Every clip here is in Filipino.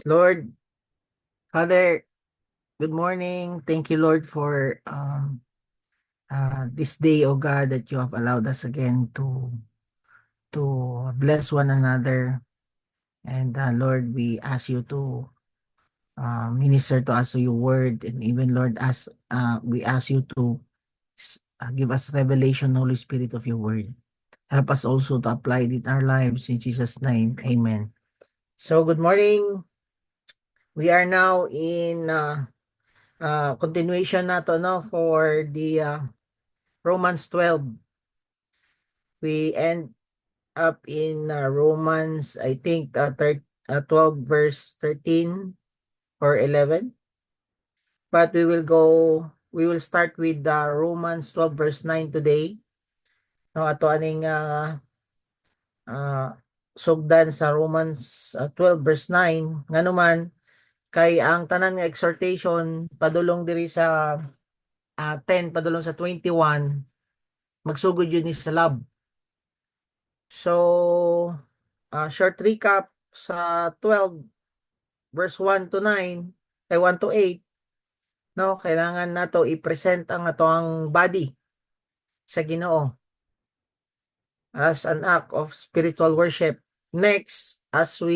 Lord, Father, good morning. Thank you, Lord, for this day, oh God, that you have allowed us again to bless one another. And Lord, we ask you to minister to us to your word, and even Lord, as we ask you to give us revelation, Holy Spirit of your word. Help us also to apply it in our lives in Jesus' name. Amen. So, good morning. We are now in continuation na to, no, for the Romans 12. We end up in Romans, I think, 12 verse 13 or 11. But we will start with Romans 12 verse 9 today. No, ato aning sugdan sa Romans 12 verse 9. Nga naman, kay ang tanan nga exhortation, padulong diri sa 10, padulong sa 21, magsugod yun ni sa love. So, short recap sa 12 verse 1 to 9, ay 1 to 8, no, kailangan nato i-present ang atoang body sa Ginoo as an act of spiritual worship. Next, after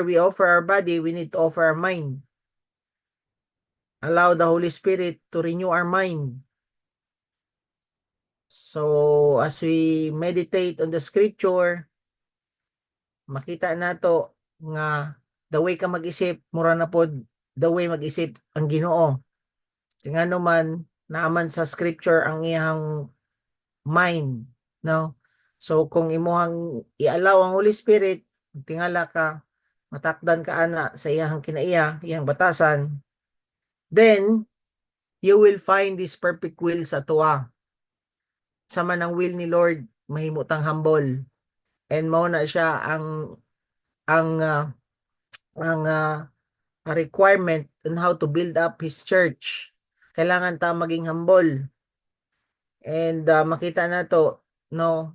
we offer our body, we need to offer our mind. Allow the Holy Spirit to renew our mind. So, as we meditate on the scripture, makita nato nga the way ka mag-isip, mura na pod the way mag-isip ang Ginoo. Kaya naman naaman sa scripture ang iyang mind, no? So kung imuhang i-allow ang Holy Spirit, tingala ka, matakdan ka ana sa iyang kinaiya, iyang batasan, then you will find this perfect will sa tuwa. Sama ng will ni Lord, mahimutang humble. And mao na siya ang uh, ang requirement on how to build up His church. Kailangan ta maging humble. And makita na to, no,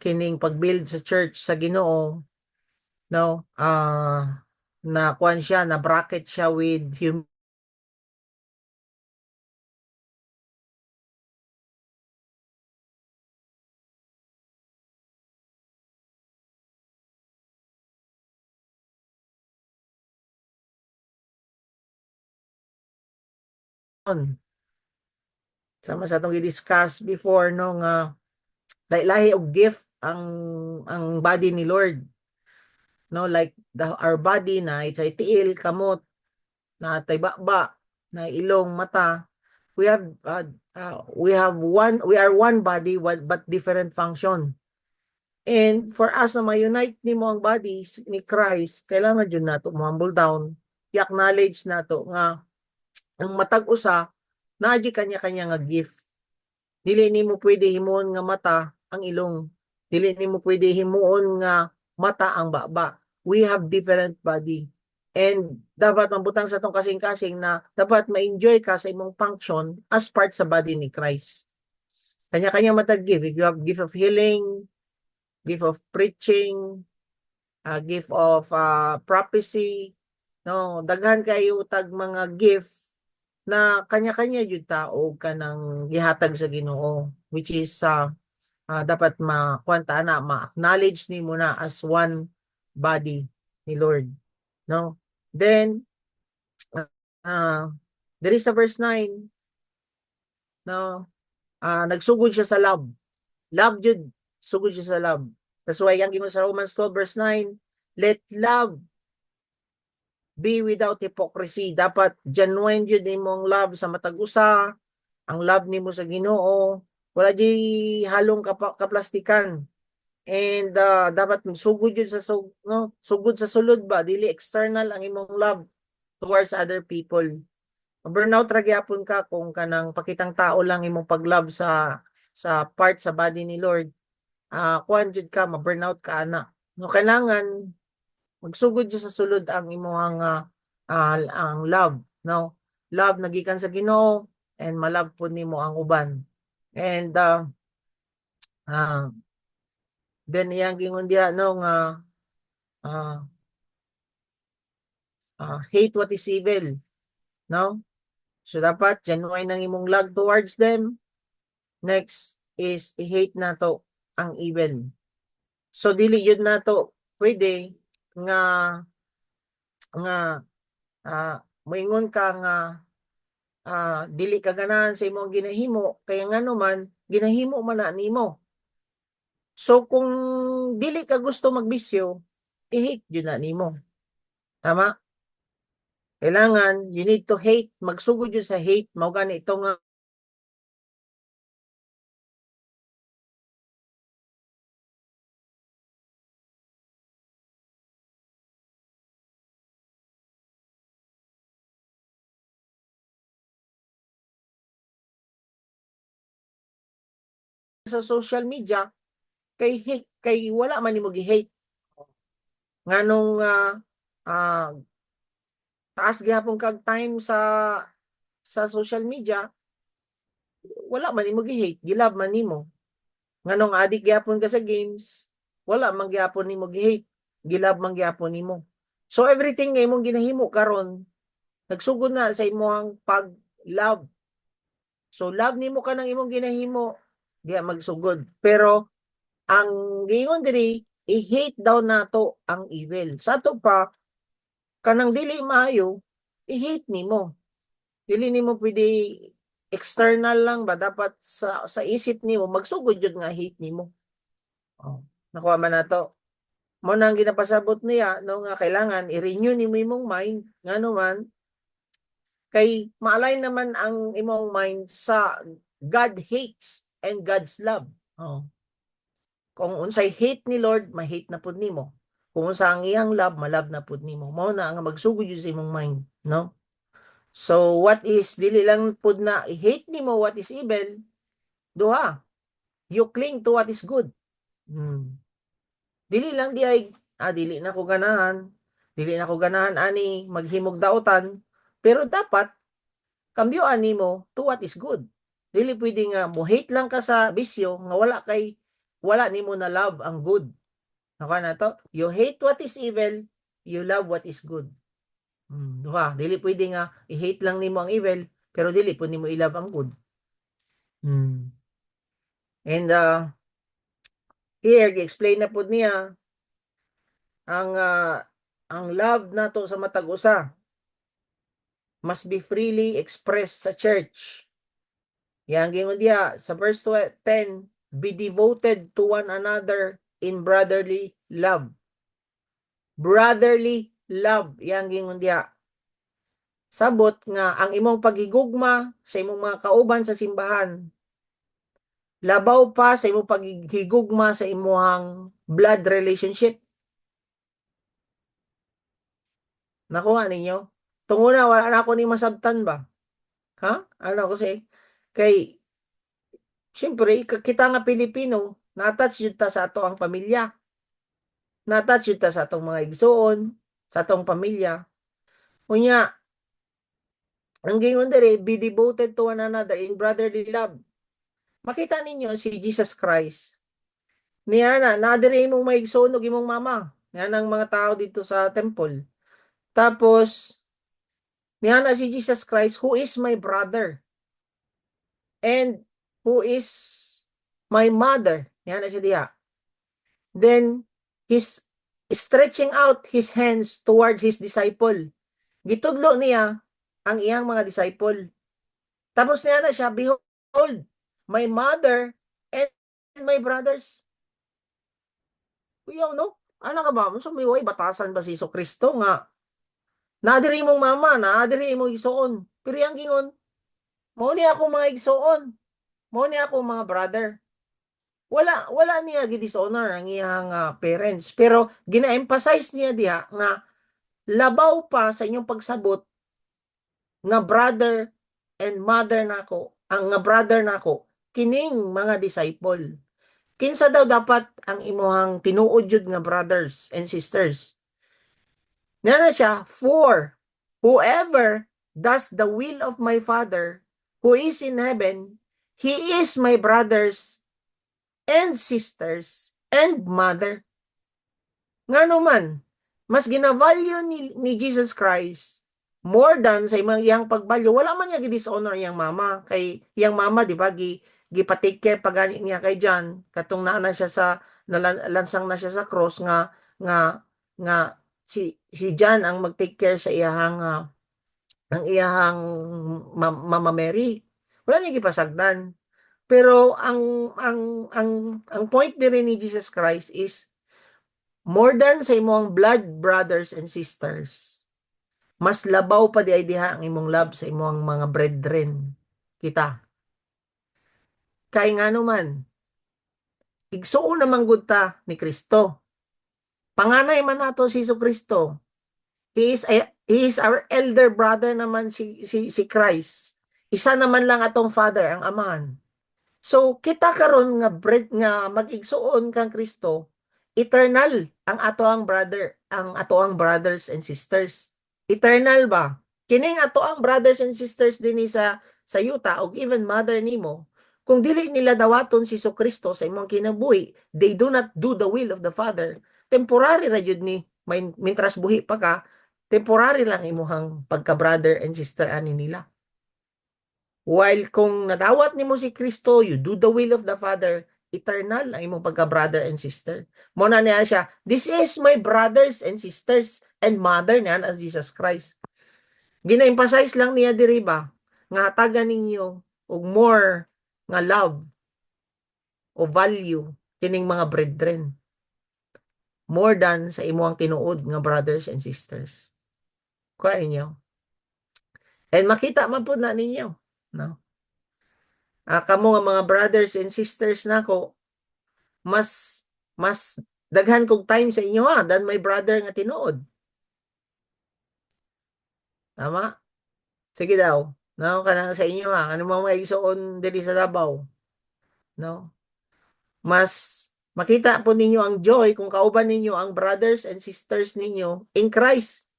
kining pag-build sa church sa Ginoo, no, na kuan siya, na bracket siya with human. Sama sa atong i-discuss before, no, nga lahi og gift ang body ni Lord, no, like our body na itay tiil, kamot, na tay bakba, na ilong, mata. We are one body but different function. And for us na ma-unite nimo ang body ni Christ, kailangan jud nato humble down, i-acknowledge nato nga ang matag usa naa jud kanya-kanya nga gift. Dili nimo pwede himuon nga mata ang ilong. Dili nimo pwede himuon nga mata ang baba. We have different body. And dapat mabutang sa tong kasing-kasing na dapat ma-enjoy ka sa imong function as part sa body ni Christ. Kanya-kanya matag gift. If you have gift of healing, gift of preaching, gift of prophecy, no, daghan kayo tag mga gift na kanya-kanya jud tao kanang gihatag sa Ginoo, which is dapat makuanta na, ma-acknowledge nimo na as one body ni Lord, no. Then there is a verse 9, no, nagsugod siya sa love. Love jud, sugod siya sa love. That's why ang gingon sa Romans 12 verse 9, let love be without hypocrisy. Dapat genuine jud nimong love sa matag usa, ang love nimo sa Ginoo, wala di halong kaplastikan. And dapat sugod jud sa no, sugod sa sulod ba, dili external ang imong love towards other people. Burnout ra gyapon ka kung kanang pakitang tao lang imong pag-love sa part sa body ni Lord. Kuan jud ka, ma-burnout ka ana. No, kailangan magsugod jud sa sulod ang imong ang love, no? Love nagikan sa Ginoo and malove pud nimo ang uban. And then iyang gingon diha, no, nga hate what is evil, no? So dapat genuine ang imong love towards them. Next is i-hate nato ang evil. So dili yun nato pwede nga nga moingon ka nga dili ka ganahan sa imong ginahimo kaya ngano man ginahimo man na nimo. So kung dili ka gusto magbisyo, i-hate yun na nimo. Tama? Kailangan you need to hate, magsugod yun sa hate, mao gani ito nga sa social media kay hate, kay wala man nimo gi-hate. Nganong uh, taas gyapon kag time sa social media, wala man nimo gi-hate, gilab man nimo. Nganong adik gyapon ka sa games, wala man gyapon nimo gi-hate, gilab man gyapon nimo. So everything nga imong ginahimo karon nagsugod na sa imong pag-love. So love nimo ka ng imong ginahimo, diya magsugod. Pero ang gingon diri, i-hate daw nato ang evil. Sa ato pa kanang dili maayo, i-hate nimo. Dili nimo pwede external lang ba dapat sa isip nimo magsugod jud nga hate nimo. Oh, nakuha man nato. Mo nang ginapasabot niya no nga kailangan i-renew nimo imong mind ngano man kay ma-align naman ang imong mind sa God hates and God's love. Oh. Kung unsay hate ni Lord, ma-hate na pud nimo. Kung unsa ang iyang love, ma-love na pud nimo. Mao na nga magsugod yun sa imong mind, no? So what is dili lang pud na i-hate nimo what is evil, duha. You cling to what is good. Dili lang di ay dili na ko ganahan. Dili na ko ganahan ani maghimog daotan, pero dapat kambyoan nimo to what is good. Dili pwede nga mo hate lang ka sa bisyo nga wala nimo na love ang good. Naka na to? You hate what is evil, you love what is good. Duha, dili pwede nga i-hate lang nimo ang evil, pero dili pud nimo i-love ang good. And here gi-explain na pud niya ang love nato sa matag usa must be freely expressed sa church. Yang gingon diha sa verse 10, be devoted to one another in brotherly love. Brotherly love, yang gingon diha. Sabot nga ang imong paghigugma sa imong mga kauban sa simbahan labaw pa sa imong paghigugma sa imong blood relationship. Nakuha ninyo? Tunguna wala na ako ni masabtan ba? Ha? Ano ko say? Kay siyempre kita nga Pilipino, na-attach yun ta sa ato ang pamilya. Na-attach yun ta sa atong mga igsoon, sa atong pamilya. Unya, ang gingon dere, be devoted to one another in brotherly love. Makita ninyo si Jesus Christ. Niya na dere imong maigsoon og imong mama. Yan ang mga tao dito sa temple. Tapos, niya na si Jesus Christ, who is my brother and who is my mother. Niya na siya diha. Then, he's stretching out his hands toward his disciple. Gitudlo niya ang iyang mga disciple. Tapos niya na siya, behold, my mother and my brothers. Kuya, no? Ano ka ba? So, may batasan ba si Iso Kristo nga? Nadiri mong mama, nadiri mong igsoon. Pero yung gingon, mao ni ako mga igsoon. Mao ni ako mga brother. Wala niya gidishonor ang iyang parents. Pero gina-emphasize niya diha nga labaw pa sa inyong pagsabot nga brother and mother nako, ang nga brother nako kining mga disciple. Kinsa daw dapat ang imuhang tinuod jud nga brothers and sisters? Nana siya, for whoever does the will of my Father who is in heaven, he is my brothers and sisters and mother. Ngano man, mas gina-value ni Jesus Christ more than sa imong iyang pag-value. Wala man niya gi-dishonor iyang mama. Kay iyang mama, di ba, gi-take care pagani niya kay John. Katong naana siya sa, nalansang na siya sa cross nga si John ang mag-take care sa iyahang ang iyahang Mama Mary. Wala niya gipasagdan. Pero ang point diri ni Jesus Christ is more than sa imong blood brothers and sisters. Mas labaw pa di ay diha ang imong love sa imong mga brethren kita. Kay ngano man igsuon naman gud ta ni Kristo. Panganay man nato si Kristo. He is our elder brother naman si Christ. Isa naman lang atong father ang amahan. So kita karon nga mag-igsuon kang Kristo, eternal ang ato ang brothers and sisters. Eternal ba? Kining ato ang brothers and sisters dinhi sa yuta og even mother nimo, kung dili nila dawaton si Kristo sa imong kinabuhi, they do not do the will of the Father. Temporary ra jud ni, mintras buhi pa ka, temporary lang imuhang pagka-brother and sister ani nila. While kung nadawat nimo si Kristo, you do the will of the Father, eternal ang imong pagka-brother and sister. Mo na niya siya, this is my brothers and sisters and mother niyan as Jesus Christ. Gina-emphasize lang niya diri ba nga hatagan ninyo og more nga love o value kining mga brethren more than sa imuhang tinuod nga brothers and sisters. Kuha ninyo. And makita man po na ninyo, no? Kamo nga mga brothers and sisters nako, mas daghan kog time sa inyo than my brother nga tinuod. Tama? Sige daw. No, kanang sa inyo ano mo maigsoon diri sa Davao. No? Mas makita po ninyo ang joy kung kauban ninyo ang brothers and sisters ninyo in Christ.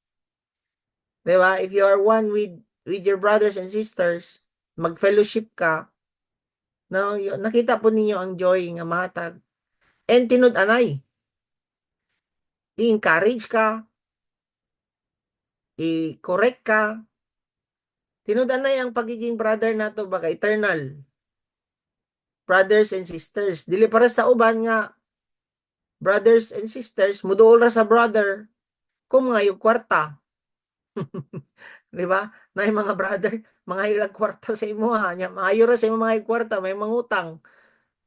Diba? If you are one with your brothers and sisters, mag-fellowship ka, no, nakita po ninyo ang joy nga mahatag. And tinud-anay, i-encourage ka, i-correct ka. Tinud-anay ang pagiging brother nato baka eternal. Brothers and sisters. Dili para sa uban nga brothers and sisters, muduol ra sa brother kung mga yung kwarta. Di ba? Na yung mga brother, mga ilang kwarta sa imo ha. Maayo ra sa imo mga kwarta, may mangutang.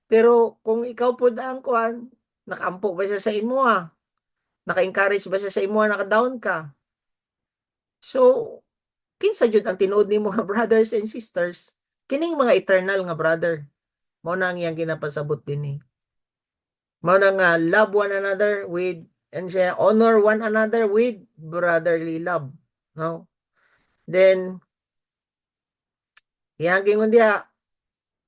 Pero kung ikaw po ang kuan, nakaampo ba siya sa imo ha? Naka-encourage ba siya sa imo, naka-down ka? So, kinsa jud ang tinuod ni mga brothers and sisters? Kining mga eternal nga brother. Mao na ang iyang ginapasabot din eh. Mao na nga love one another with and siya honor one another with brotherly love. No? Then, iyang gingon diha,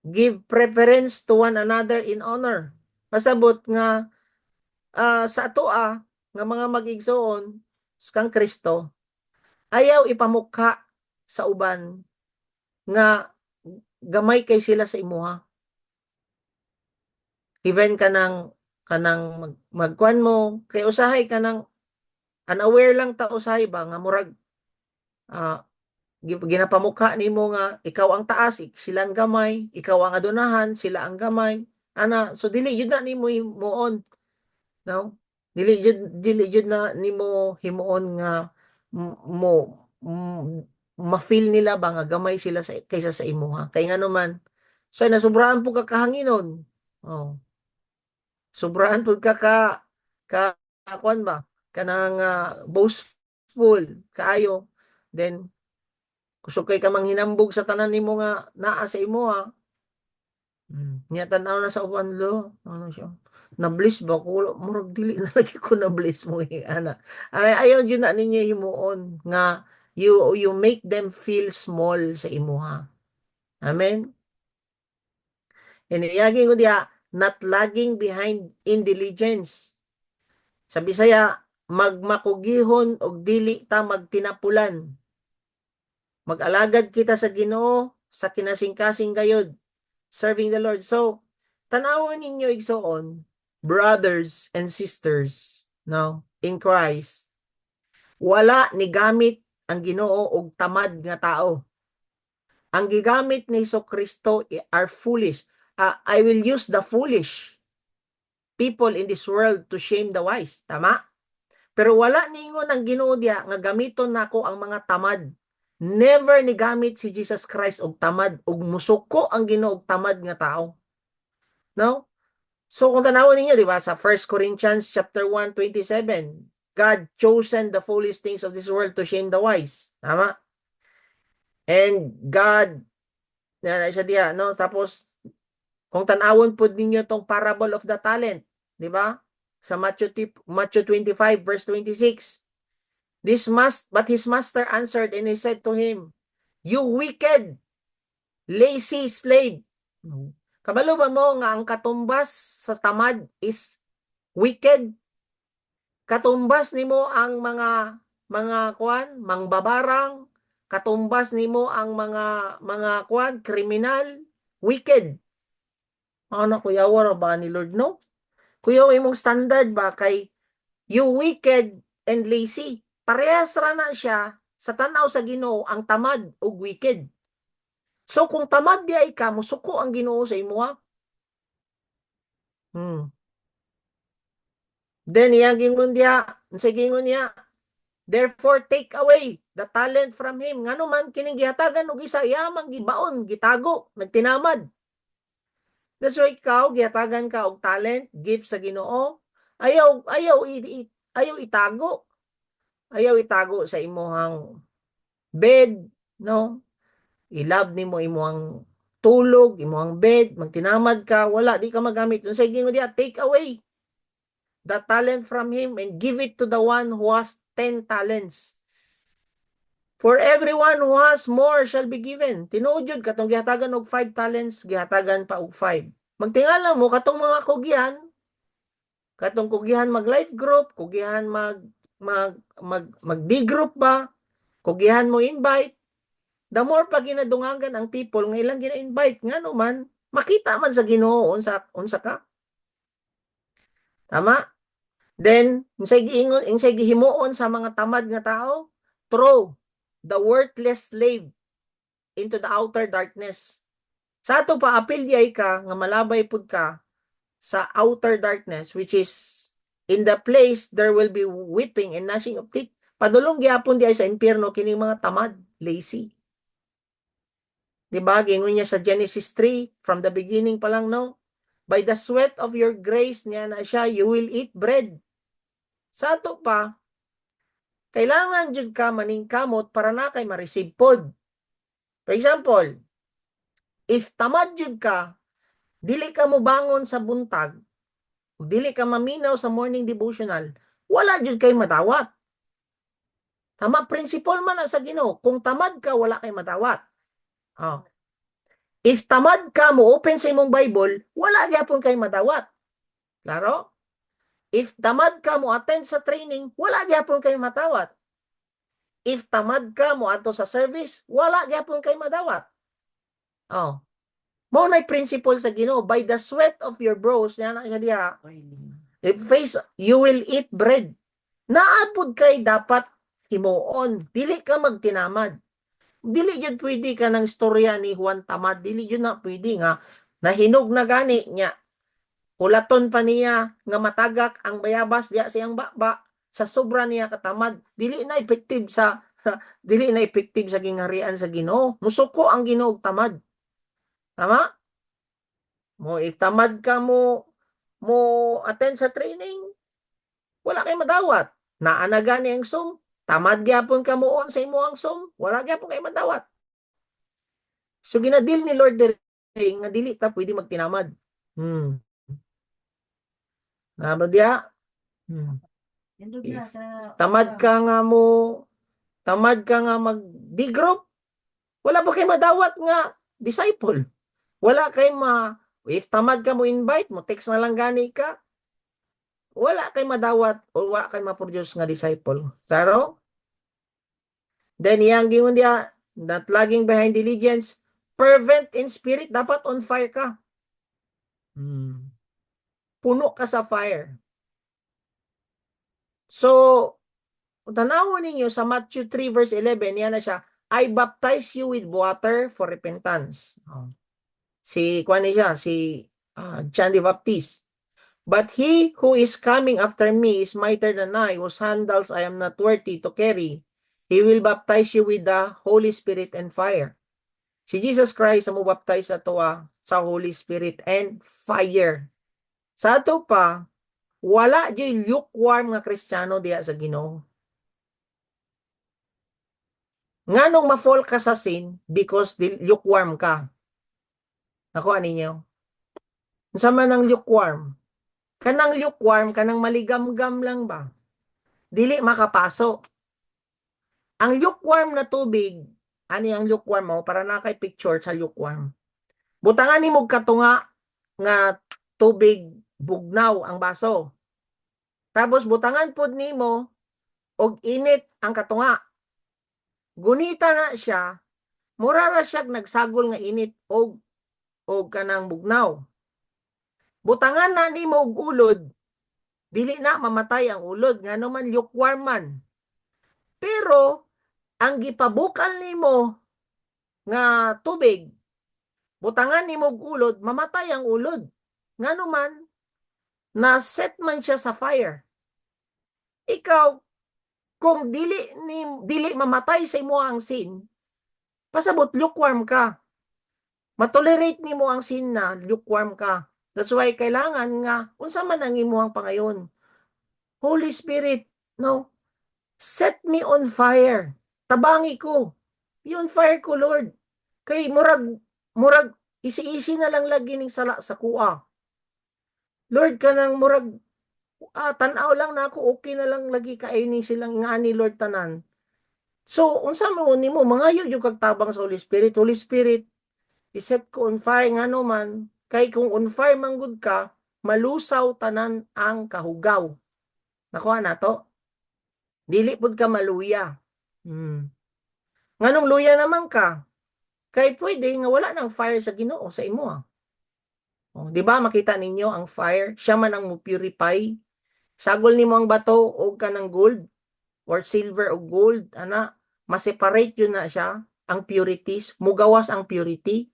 give preference to one another in honor. Pasabot nga sa atoa nga mga mag-igsoon kang Kristo, ayaw ipamukha sa uban nga gamay kay sila sa imuha. Even kanang magkuan mo kay usahay kanang unaware lang ta usahay ba nga murag ginapamukha nimo nga ikaw ang taas, sila ang gamay, ikaw ang adunahan, sila ang gamay. So dili jud na nimo himuon, no? Dili jud na nimo himuon nga ma-feel nila ba nga gamay sila kaysa sa imuha. Kay ngano man, so nasubraan po ka kahanginon. Oh. Sobrahan pud ka kuan ba kanang boastful kaayo, then kusog kay ka manghinambog sa tanan nimo nga naa sa imo niya tan-aw na sa uban lo ano siya na-bless ba ko murag dili na lagi ko na-bless mo ana ayaw jud na ninyo himuon nga you make them feel small sa imuha. Amen. Iniyagi ko diha, not lagging behind in diligence. Sa Bisaya, magmakugihon og dili ta magtinapulan. Mag-alagad kita sa Ginoo sa kinasing-kasing gayud, serving the Lord. So, tanawon ninyo igsoon, brothers and sisters, no, in Christ. Wala ni gamit ang Ginoo og tamad nga tao. Ang gigamit ni Kristo are foolish. I will use the foolish people in this world to shame the wise. Tama? Pero wala ningon ang Ginoo diya nga gamiton nako ang mga tamad. Never ni gamit si Jesus Christ og tamad og musuko ang Ginoo og tamad nga tao. No? So kung tanawon ninyo, di ba, sa 1 Corinthians chapter 1:27, God chosen the foolish things of this world to shame the wise. Tama? And God, na siya diya, no? Tapos, kung tanawon po ninyo tong parable of the talent, di ba? Sa Matthew 25, verse 26, but his master answered and he said to him, "You wicked, lazy slave." Kabalo ba mo nga ang katumbas sa tamad is wicked? Katumbas nimo ang mga kuan, mangbabarang, katumbas nimo ang mga kuan, kriminal, wicked. Ano kuyawa ra ba ni Lord, no? Kuyaw imong standard ba kay you wicked and lazy. Parehas ra na siya sa tanaw sa Ginoo ang tamad ug wicked. So kung tamad di ay ka, musuko ang Ginoo sa imo ha. Then iyang gingon diya, sa gingon niya, therefore take away the talent from him. Ngano man kining gihatagan og isa yamang gibaon, gitago, nagtinamad. That's why ikaw gihatagan ka og talent, gift sa Ginoo, ayaw itago. Ayaw itago sa imuhang bed, no? I-love nimo imuhang tulog, imuhang bed, magtinamad ka, wala di ka magamit. Sa gingon diya, take away the talent from him and give it to the one who has 10 talents. For everyone who has more shall be given. Tinuod yun, katong gihatagan og 5 talents, gihatagan pa og 5. Magtingala mo, katong mga kugihan, katong kugihan mag-life group, kugihan mag-D-group ba, kugihan mo invite, the more pa ginadungangan ang people nga ilang gina-invite, nga naman, makita man sa Ginoo unsa ka. Tama? Then, insay gihimuon sa mga tamad nga tao, throw the worthless slave into the outer darkness. Sa ato pa apelyay ka nga malabay pud ka sa outer darkness, which is in the place there will be weeping and gnashing of teeth. Padulong gyapon di ay sa impyerno kining mga tamad, lazy. Diba? Gingon niya sa Genesis 3, from the beginning pa lang, no? By the sweat of your grace niya na siya, you will eat bread. Sa ato pa, kailangan jud ka maningkamot para na kay ma-receive pod. For example, if tamad jud ka, dili ka mo bangon sa buntag, dili ka maminaw sa morning devotional, wala jud kay madawat. Tama, principle man na sa Ginoo, kung tamad ka, wala kay madawat. Oh. If tamad ka mo open sa imong Bible, wala gyapon kay madawat. Klaro? If tamad ka mo attend sa training, wala gyapon kay matawat. If tamad ka mo adto sa service, wala gyapon kay madawat. Oh. Mao nay principle sa Ginoo, by the sweat of your brows, yan na diha. If face, you will eat bread. Naapod kay dapat himuon, dili ka magtinamad. Dili jud pwede ka ng istorya ni Juan Tamad, dili jud na pwede nga nahinog na gani niya. Ulaton pa niya nga matagak ang bayabas diya siyang baba sa sobra niya katamad, dili na effective sa gingharian sa Ginoo. Musuko ang Ginoo og tamad. Tama? Mo if tamad ka mo attend sa training, wala kay madawat. Naa gani ang Zoom, tamad gyapon ka muon sa imong Zoom, wala gyapon kay madawat. So ginadil ni Lord dire nga dili ta pwede magtinamad. Namo diya? Tamad ka nga mag D-group, wala pa kay madawat nga disciple. Wala kay if tamad ka mo invite mo, text na lang gani ka, wala kay madawat o wala kay ma-produce nga disciple. Claro? Then yang gingon dia, not lagging behind diligence, fervent in spirit, dapat on fire ka. Puno ka sa fire. So, tanawon ninyo sa Matthew 3 verse 11, yan na siya, I baptize you with water for repentance. Si kuan siya, si John the Baptist. But he who is coming after me is mightier than I, whose sandals I am not worthy to carry. He will baptize you with the Holy Spirit and fire. Si Jesus Christ ang mubaptize ato sa Holy Spirit and fire. Sa ato pa, wala di lukewarm nga Kristiyano diya sa Ginoo. Nganong ma-fall ka sa sin because lukewarm ka. Nakuha ninyo? Unsa man ang lukewarm? Kanang lukewarm, kanang maligam-gam lang ba? Dili makapaso. Ang lukewarm na tubig, ani ang lukewarm mo, para na kay picture sa lukewarm. Butangan ni mo katunga nga tubig bugnaw ang baso. Tapos butangan pod nimo og init ang katunga. Gunita na siya, mura ra siya nagsagol nga init og kanang bugnaw. Butangan na nimo og ulod, dili na mamatay ang ulod ngano man lukewarm man. Pero ang gipabukal nimo nga tubig, butangan nimo og ulod, mamatay ang ulod. Ngano man na set man siya sa fire. Ikaw kung dili mamatay sa imo ang sin, pasabot lukewarm ka. Matolerate nimo ang sin na lukewarm ka. That's why kailangan nga unsa man ang imuhang pangayon. Holy Spirit, no? Set me on fire. Tabangi ko. I-on fire ko, Lord. Kay murag isi-isi na lang lagi ning sala sa kuha. Lord, kanang murag tan-aw lang na ako, okay na lang lagi kaini silang ingani Lord tanan. So, unsa mo nimo mangayo jud kag tabang sa Holy Spirit. Holy Spirit, iset ko on fire ngano man, kay kung on fire man gud ka, malusaw tanan ang kahugaw. Nakuha na to? Dili pud ka maluya. Nganong luya naman ka? Kay pwede nga wala nang fire sa Ginoo sa imo. Di ba makita ninyo ang fire? Siya man ang mo-purify. Sagol nimo ang bato o kanang gold or silver o gold, ma-separate yun na siya, ang purities, mugawas ang purity.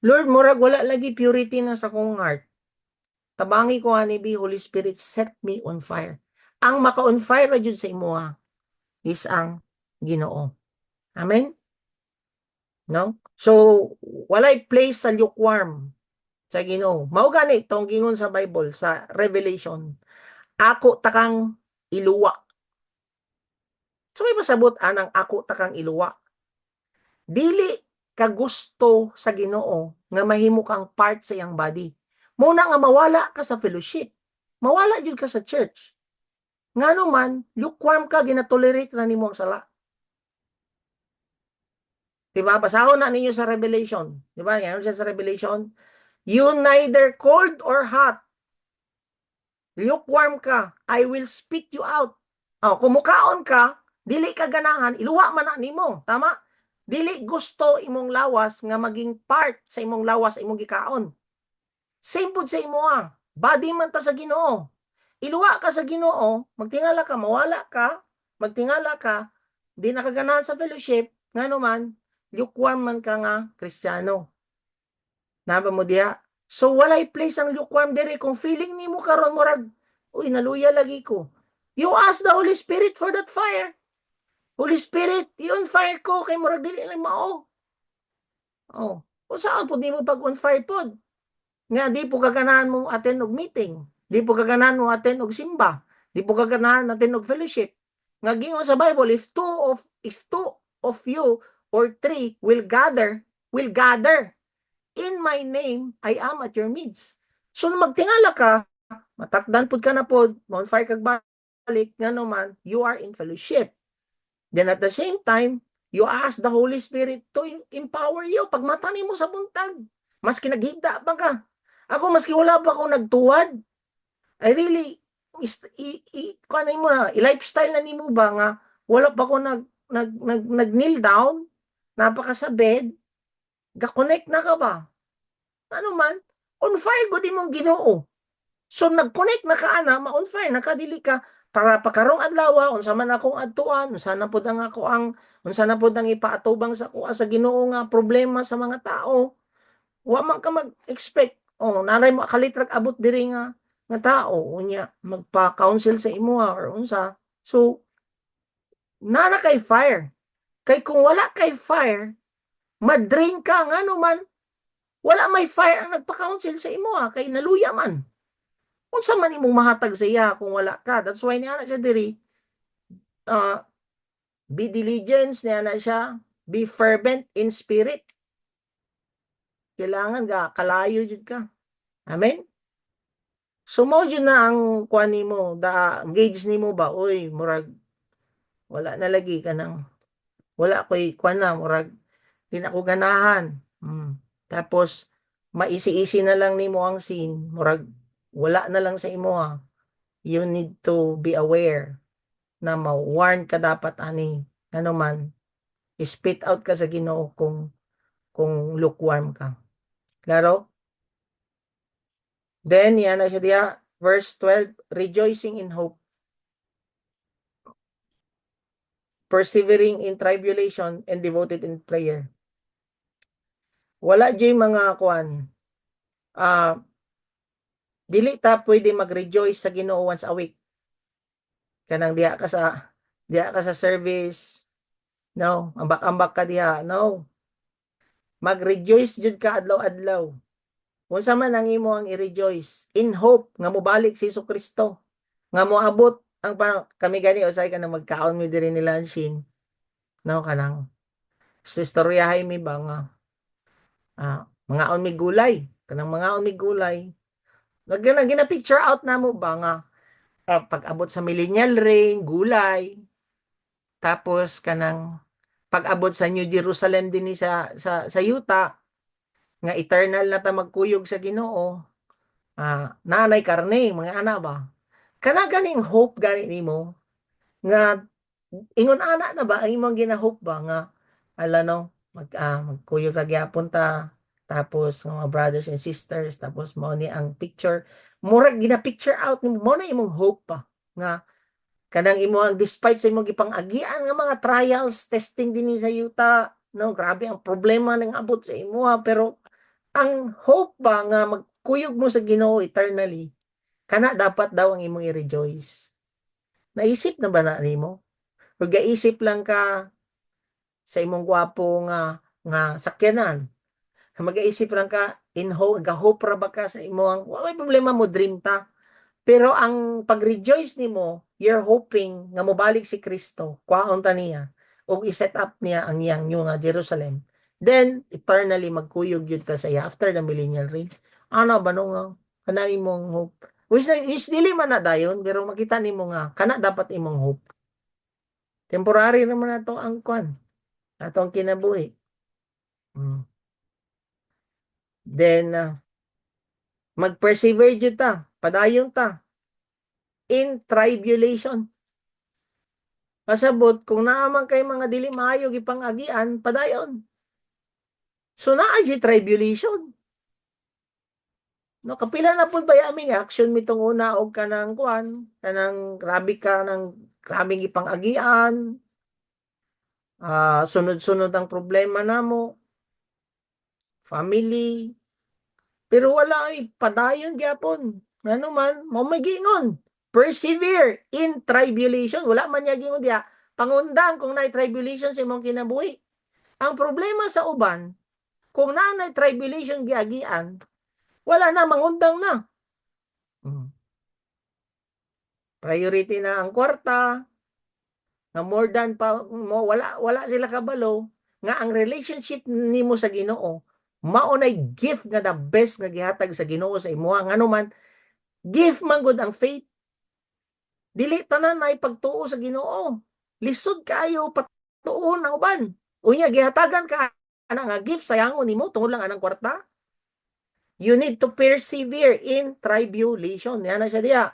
Lord, murag wala lagi purity na sa kong heart. Tabangi ko ani bi, Holy Spirit, set me on fire. Ang maka-on fire na jud sa imo is ang Ginoo. Amen? No? So, walay place sa lukewarm sa Ginoo. Mao gani tong gingon sa Bible sa Revelation. Ako takang iluwa. So may pasabot anang ako takang iluwa. Dili ka gusto sa Ginoo nga mahimo kang part sa iyang body. Muna nga mawala ka sa fellowship. Mawala jud ka sa church. Ngano man lukewarm ka, ginatolerate na nimo ang sala. Diba? Basahon na ninyo sa Revelation. Diba? Ngayon siya sa Revelation. You neither cold or hot. Lukewarm ka. I will spit you out. Kumukaon ka, dili ka ganahan, iluwa man na nimo. Tama? Dili gusto imong lawas nga maging part sa imong lawas imong gikaon. Same pud sa imo Body man ta sa Ginoo. Iluwa ka sa Ginoo, magtingala ka, mawala ka, magtingala ka, di nakaganahan sa fellowship, ngano man, lukewarm man ka nga Kristiyano. Naba mo diha? So walay place ang lukewarm diri kung feeling nimo karon murag, uy naluya lagi ko. You ask the Holy Spirit for that fire. Holy Spirit, i-on fire ko kay murag dili lang mao. Kung saan po di mo pag-on fire pod? Nga di po kaganahan mo attend og meeting. Di po kaganahan mo attend og simba. Di po kaganahan attend og fellowship. Nga gingon sa Bible, if two of you or three will gather in my name, I am at your midst. So magtingala ka, matakdan pud ka na pod, on fire kag balik, ngano man, you are in fellowship. Then at the same time, you ask the Holy Spirit to empower you. Pag mata nimo sa buntag, maski naghigda pa ka. Ako maski wala pa ako nagtuwad, I really kanay mo na i-lifestyle na nimo ba nga wala pa ako nag kneel down, napaka sa bed, ga-connect na ka ba? Ano man, on fire gud imong Ginoo. So nag-connect na ka ana, ma-on fire na ka, dili ka para pakarong adlaw unsa man akong adtuan, unsa na pud ang ako unsa na pud ang ipaatubang sa kuha sa Ginoo nga problema sa mga tao, wa man ka mag-expect nanay mo kalitrag abot diri nga tao unya magpa-counsel sa imuha or unsa. So nana kay fire, kay kung wala kay fire ma-drain ka ngano man wala may fire ang nagpa-counsel sa imuha kay naluya man. Unsa man imong mahatag sa iya kung wala ka. That's why niya na siya diri be diligent niya na siya, be fervent in spirit. Kailangan ka kalayo jud ka. Amen. So mao jud na ang kuan nimo, da gauge nimo ba oy murag wala na lagi ka nang wala koy kuan na murag di na ko ganahan. Tapos maisi-isi na lang nimo ang sin, murag wala na lang sa imo ha. You need to be aware na ma-warn ka dapat ani ano man spit out ka sa Ginoo kung lukewarm ka. Klaro? Then yan na siya diya, verse 12, rejoicing in hope, persevering in tribulation, and devoted in prayer. Wala jay mga kuan. Dili ta pwede mag-rejoice sa Ginoo once a week. Kanang diha ka sa service. No, ambak-ambak ka diha. No. Mag-rejoice jud ka adlaw-adlaw. Unsa man ang imo ang i-rejoice in hope nga mobalik si Jesucristo. Nga moabot ang kami gani usay ka na magkaon mi diri ni Lanshin. No kanang sa istoryahay mi ba nga mga mi gulay. Kanang mga mi gulay. Gina picture out na mo ba nga pag-abot sa millennial reign, gulay. Tapos kanang pag-abot sa New Jerusalem din sa yuta nga eternal na ta magkuyog sa Ginoo. Nanay karne mga ana ba. Kana ganing hope gani nimo nga ingon ana na ba ang imong gina-hope ba nga ala no magkuyog ra gyapon ta tapos mga brothers and sisters tapos mao ni ang picture murag gina-picture out nimo mo na imong hope pa nga kanang imo ang despite sa imong gipang-agian nga mga trials testing dinhi sa yuta no grabe ang problema nang abot sa imo pero ang hope ba nga magkuyog mo sa Ginoo eternally kana dapat daw ang imong i-rejoice. Naisip na ba na nimo? O gaisip lang ka sa imong gwapo nga sakyanan. Mag-aisip lang ka in hope, ga-hope ra ba ka sa imong may problema mo dream ta. Pero ang pag-rejoice nimo, you're hoping nga mobalik si Kristo, kwaon ta niya ug i-set up niya ang iyang new nga Jerusalem. Then eternally magkuyog yun ka sa iya after the millennial reign. Ano ba no kana imong hope? Which dili man na dayon pero makita nimo nga kana dapat imong hope. Temporary naman nato ang kwan. Ato ang kinabuhi. Then mag-persevere jud ta, padayon ta in tribulation. Pasabot kung naaman kay mga dili maayo gipang-agian, padayon. So naa jud tribulation. No, kapila na pud ba yami nga action mitong una og kanang kuan, kanang grabe ka nang grabeng gipang-agian. Sunod-sunod ang problema namo. Family. Pero wala ay padayon gyapon. Ngano man, mao may giingon. Persevere in tribulation. Wala man niya giingon diha. Pangundang kung naay tribulation sa imong kinabuhi. Ang problema sa uban, kung naay tribulation giagian, wala na mangundang na. Priority na ang kwarta, na more than pa mo wala sila kabalo nga ang relationship nimo sa Ginoo mao nay gift nga the best nga gihatag sa Ginoo sa imuha ngano man gift man gud ang faith dili tanan nay pagtuo sa Ginoo lisod kaayo patuon ang uban unya gihatagan ka ana nga gift sayangon nimo tungod lang anang kwarta you need to persevere in tribulation yan na siya diha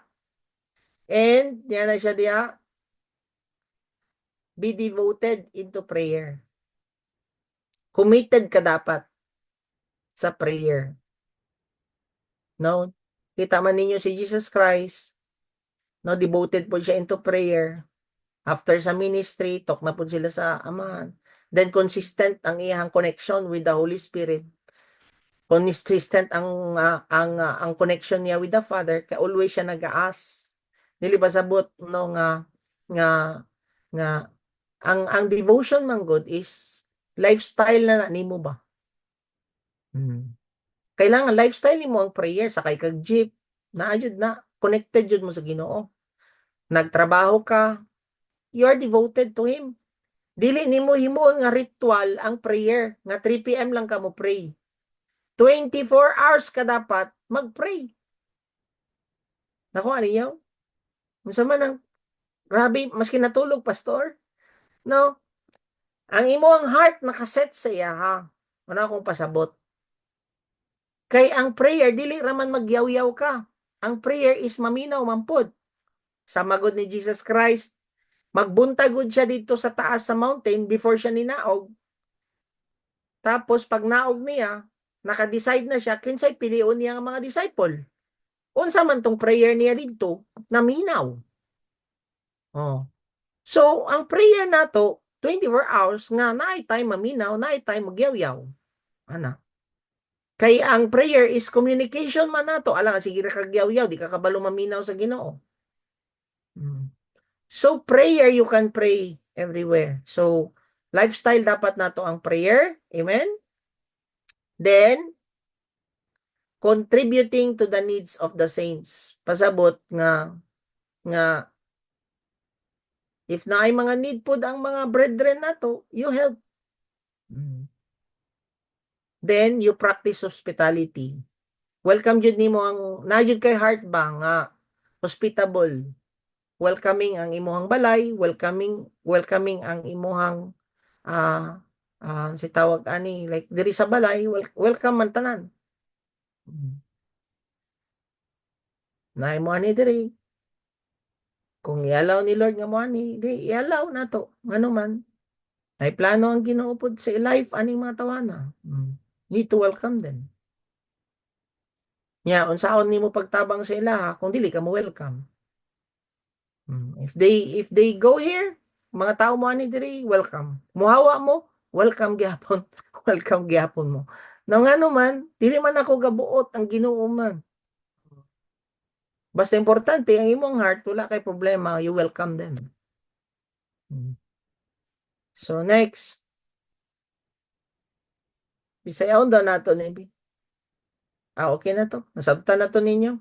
and yan na siya diha be devoted into prayer. Committed ka dapat sa prayer. No? Kita man ninyo si Jesus Christ, No, devoted po siya into prayer. After sa ministry, talk na po sila sa Amahan. Then consistent ang iyang connection with the Holy Spirit. Consistent ang connection niya with the Father, kaya always siya nag-aas. Dili ba sabot no nga nga ang devotion man good is lifestyle na nimo ba? Kailangan lifestyle nimo ang prayer, sakay kag jeep, naayod na connected jud mo sa Ginoo. Nagtrabaho ka, you are devoted to Him. Dili nimo himuon nga ritual ang prayer nga 3 PM lang ka mo pray. 24 hours ka dapat mag-pray. Naku, ano yun? Unsa man ang grabe, maski natulog, pastor? No? Ang imo ang heart nakaset sa iya, ha? Ano akong pasabot? Kay ang prayer, dili raman magyaw-yaw ka. Ang prayer is maminaw, mampod. Sa magod ni Jesus Christ, magbuntagod siya dito sa taas sa mountain before siya ninaog. Tapos, pag naog niya, naka-decide na siya, kinsay piliun niya ang mga disciple. Unsa man tong prayer niya dito, naminaw. Oh. So, ang prayer nato 24 hours nga naay time maminaw, naay time magyaw-yaw. Ana. Kay ang prayer is communication man nato. Alang sige ra kagyaw-yaw, di ka kabalo maminaw sa Ginoo. So, prayer you can pray everywhere. So, lifestyle dapat nato ang prayer. Amen? Then, contributing to the needs of the saints. Pasabot nga if na ay mga need pod ang mga brethren nato, you help. Then you practice hospitality. Welcome jud nimo ang najud kay heart ba nga hospitable. Welcoming ang imuhang balay, welcoming ang imuhang si tawag ani like diri sa balay, welcome man tanan. Na imo ani diri. Kung ialaw ni Lord nga mo ani, di ialaw nato ngano man. Ay plano ang Ginoo pod sa life aning mga tawana. Need to welcome them. Nya unsaon nimo pagtabang sa ilaha kung dili ka mo welcome. If they go here, mga tao mo ani diri, welcome. Muhawa mo, welcome gyapon. Welcome gyapon mo. Nang ano man, dili man ako gabuot ang Ginoo man. Basta importante ang imong heart, wala kay problema, you welcome them. So next, Bisayahon daw nato ni. Okay na to. Nasabtan na to ninyo.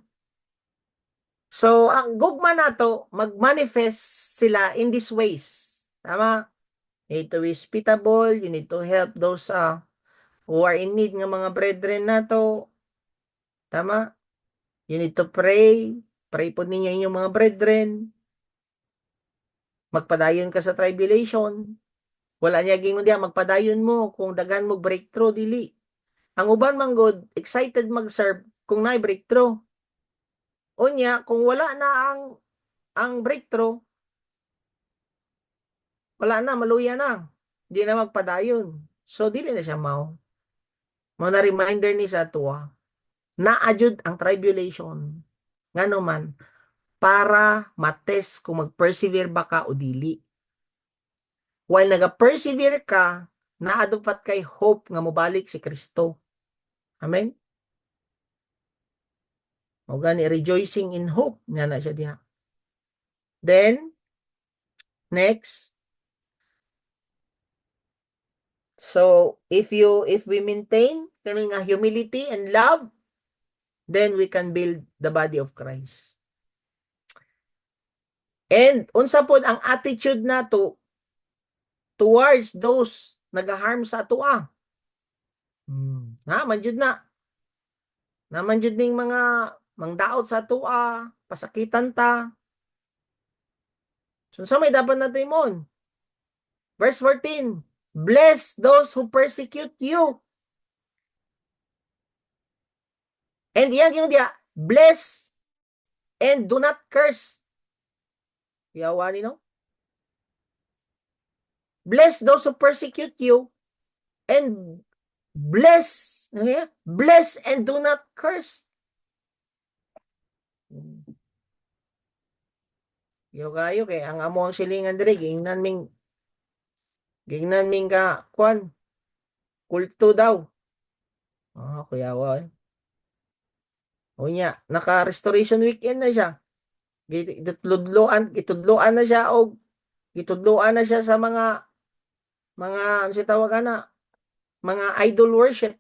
So, ang gugma nato, mag-manifest sila in these ways. Tama? You need to be hospitable, you need to help those who are in need nga mga brethren nato. Tama? You need to pray. Pray po ninyo inyong mga brethren. Magpadayon ka sa tribulation. Wala niya gingon diha magpadayon mo kung daghan mo breakthrough dili. Ang uban man god excited mag-serve kung naay breakthrough. Unya kung wala na ang breakthrough, wala na, maluya na. Di na magpadayon. So, dili na siya mao. Mao na reminder ni sa tuwa. Na-adjud ang tribulation. Ngano man, para matest kung mag-persevere ba ka o dili. While naga-persevere ka, naadupat kay hope nga mobalik si Kristo. Amen? O gani, rejoicing in hope. Nga na siya diha. Then, next, so if we maintain kami nga humility and love, then we can build the body of Christ. And unsa pod ang attitude nato towards those nagaharm sa atua? Man jud na. Naman jud ning mga mangdaot sa atua, pasakitan ta. So sa may dapat natin mon. Verse 14, bless those who persecute you. And yan yung dia, bless and do not curse. Yawa ni no? Bless those who persecute you and bless and do not curse. Yo kayo kay ang amo ang silingan diri gingnan ming ka kwan kulto daw. Kuya wa. Unya, naka-restoration weekend na siya. Itudloan na siya og itudloan na siya sa ano siya tawagan na mga idol worship.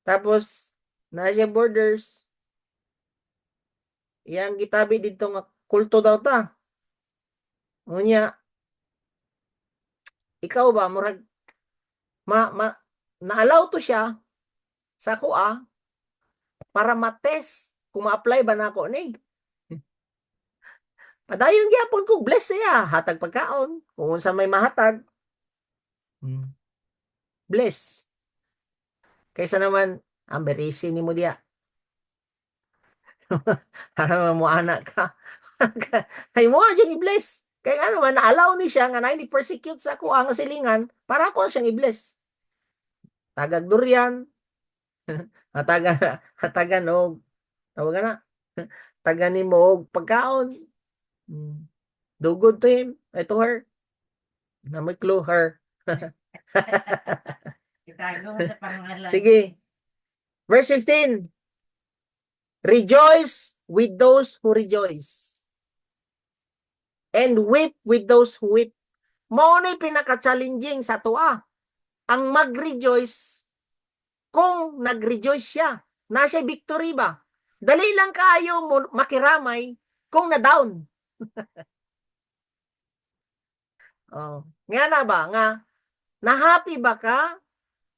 Tapos na siya borders. Iyang gitabi dito nga kulto daw ta. Unya, ikaw ba murag na-allow to siya sa kuha para ma-test kung ma-apply ba nako ni. Padayon gyapon ko bless siya, hatag pagkaon, kung unsa may mahatag. Bless. Kaysa naman ang berisi ni mo diya. Para mo anak ka. Ay mo yung i-bless. Kaya ano man, na-allow ni siya nga na ni persecute sa ako ang silingan para ako siyang i-bless. Tagag durian. Hatagan og tawagan na. Tagan ni mo og pagkaon. Do good to him. To her. Na may clue her. Sige. Verse 15. Rejoice with those who rejoice. And weep with those who weep. Mao na pinaka-challenging sa tuwa. Ang mag-rejoice kung nag-rejoice siya. Na siya victory ba? Dali lang kayo makiramay kung na-down. Nga na ba? Nga, na-happy ba ka?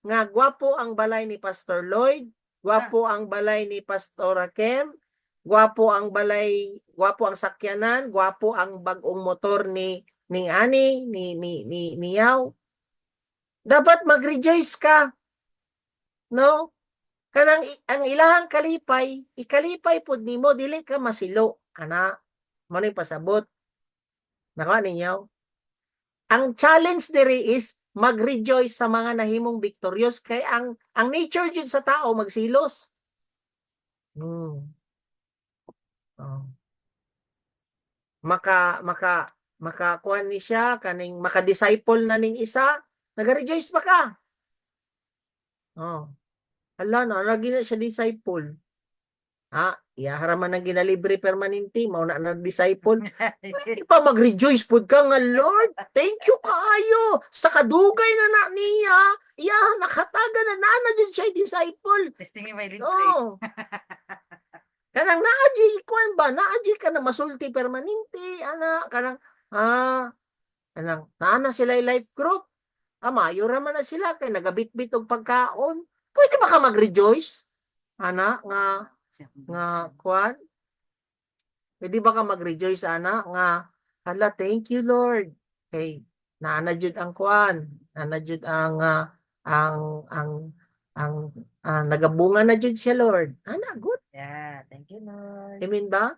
Nga gwapo ang balay ni Pastor Lloyd, gwapo ang balay ni Pastor Rakem, gwapo ang sakyanan, gwapo ang bagong motor ni Ani, ni Yaw. Dapat mag-rejoice ka. No? Kanang ang ilahang kalipay, ikalipay pud nimo dili ka masilo. Ana, mo ni pasabot. Naka ninyo. Ang challenge diri is mag-rejoice sa mga nahimong victorious kay ang nature jud sa tao magsilos. Makakuan ni siya kaning maka-disciple na ning isa, nag-rejoice pa ka. Hala na lagi na siya disciple. Haraman na ginalibre permanente, mao na disciple. Pwede pa mag-rejoice pud ka nga Lord. Thank you kaayo sa kadugay na niya. Nakataga na jud siya disciple. Testing may libre. Kanang naaji kuan ba? Naaji ka na masulti permanente, ana kanang naana sila life group. Mayo ra man na sila kay nagabitbit og pagkaon. Pwede ba ka mag-rejoice? Ana nga kuan? Pwede ba ka mag-rejoice ana nga hala thank you Lord. Kay naana jud ang kuan, naana jud ang nagabunga na jud siya Lord. Ana good. Yeah, thank you Lord. Amen ba?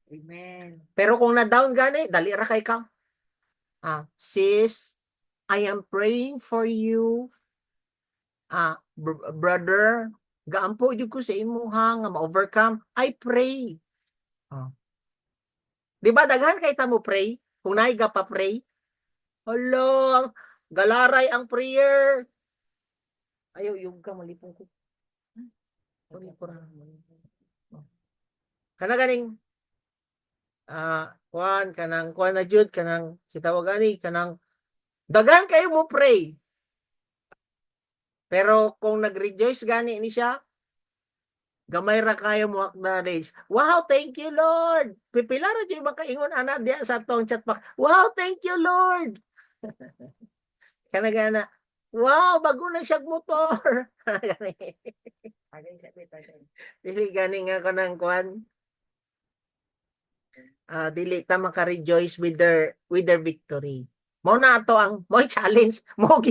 Amen. Pero kung na-down gani, dali ra kay ka. Sis, I am praying for you. Brother, gaampo jud ko sa imo nga ma-overcome. I pray. Di ba daghan kay ta mo pray? Kung naay ga pa pray. Hello, galaray ang prayer. Ayaw yung ka malipong ko. Kana ganing kuan na jud kanang sitawagani kanang daghan kayo mo pray. Pero kung nag-rejoice gani ni siya, gamay ra kayo mo acknowledge. Wow, thank you Lord. Pipila ra jud makaingon ana diya sa tong chat box. Wow, thank you Lord. Kana gana. Wow, bago na siya motor. Dili gani nga kanang kuan. Dili ta maka-rejoice with their victory. Mao na ato ang challenge. Mao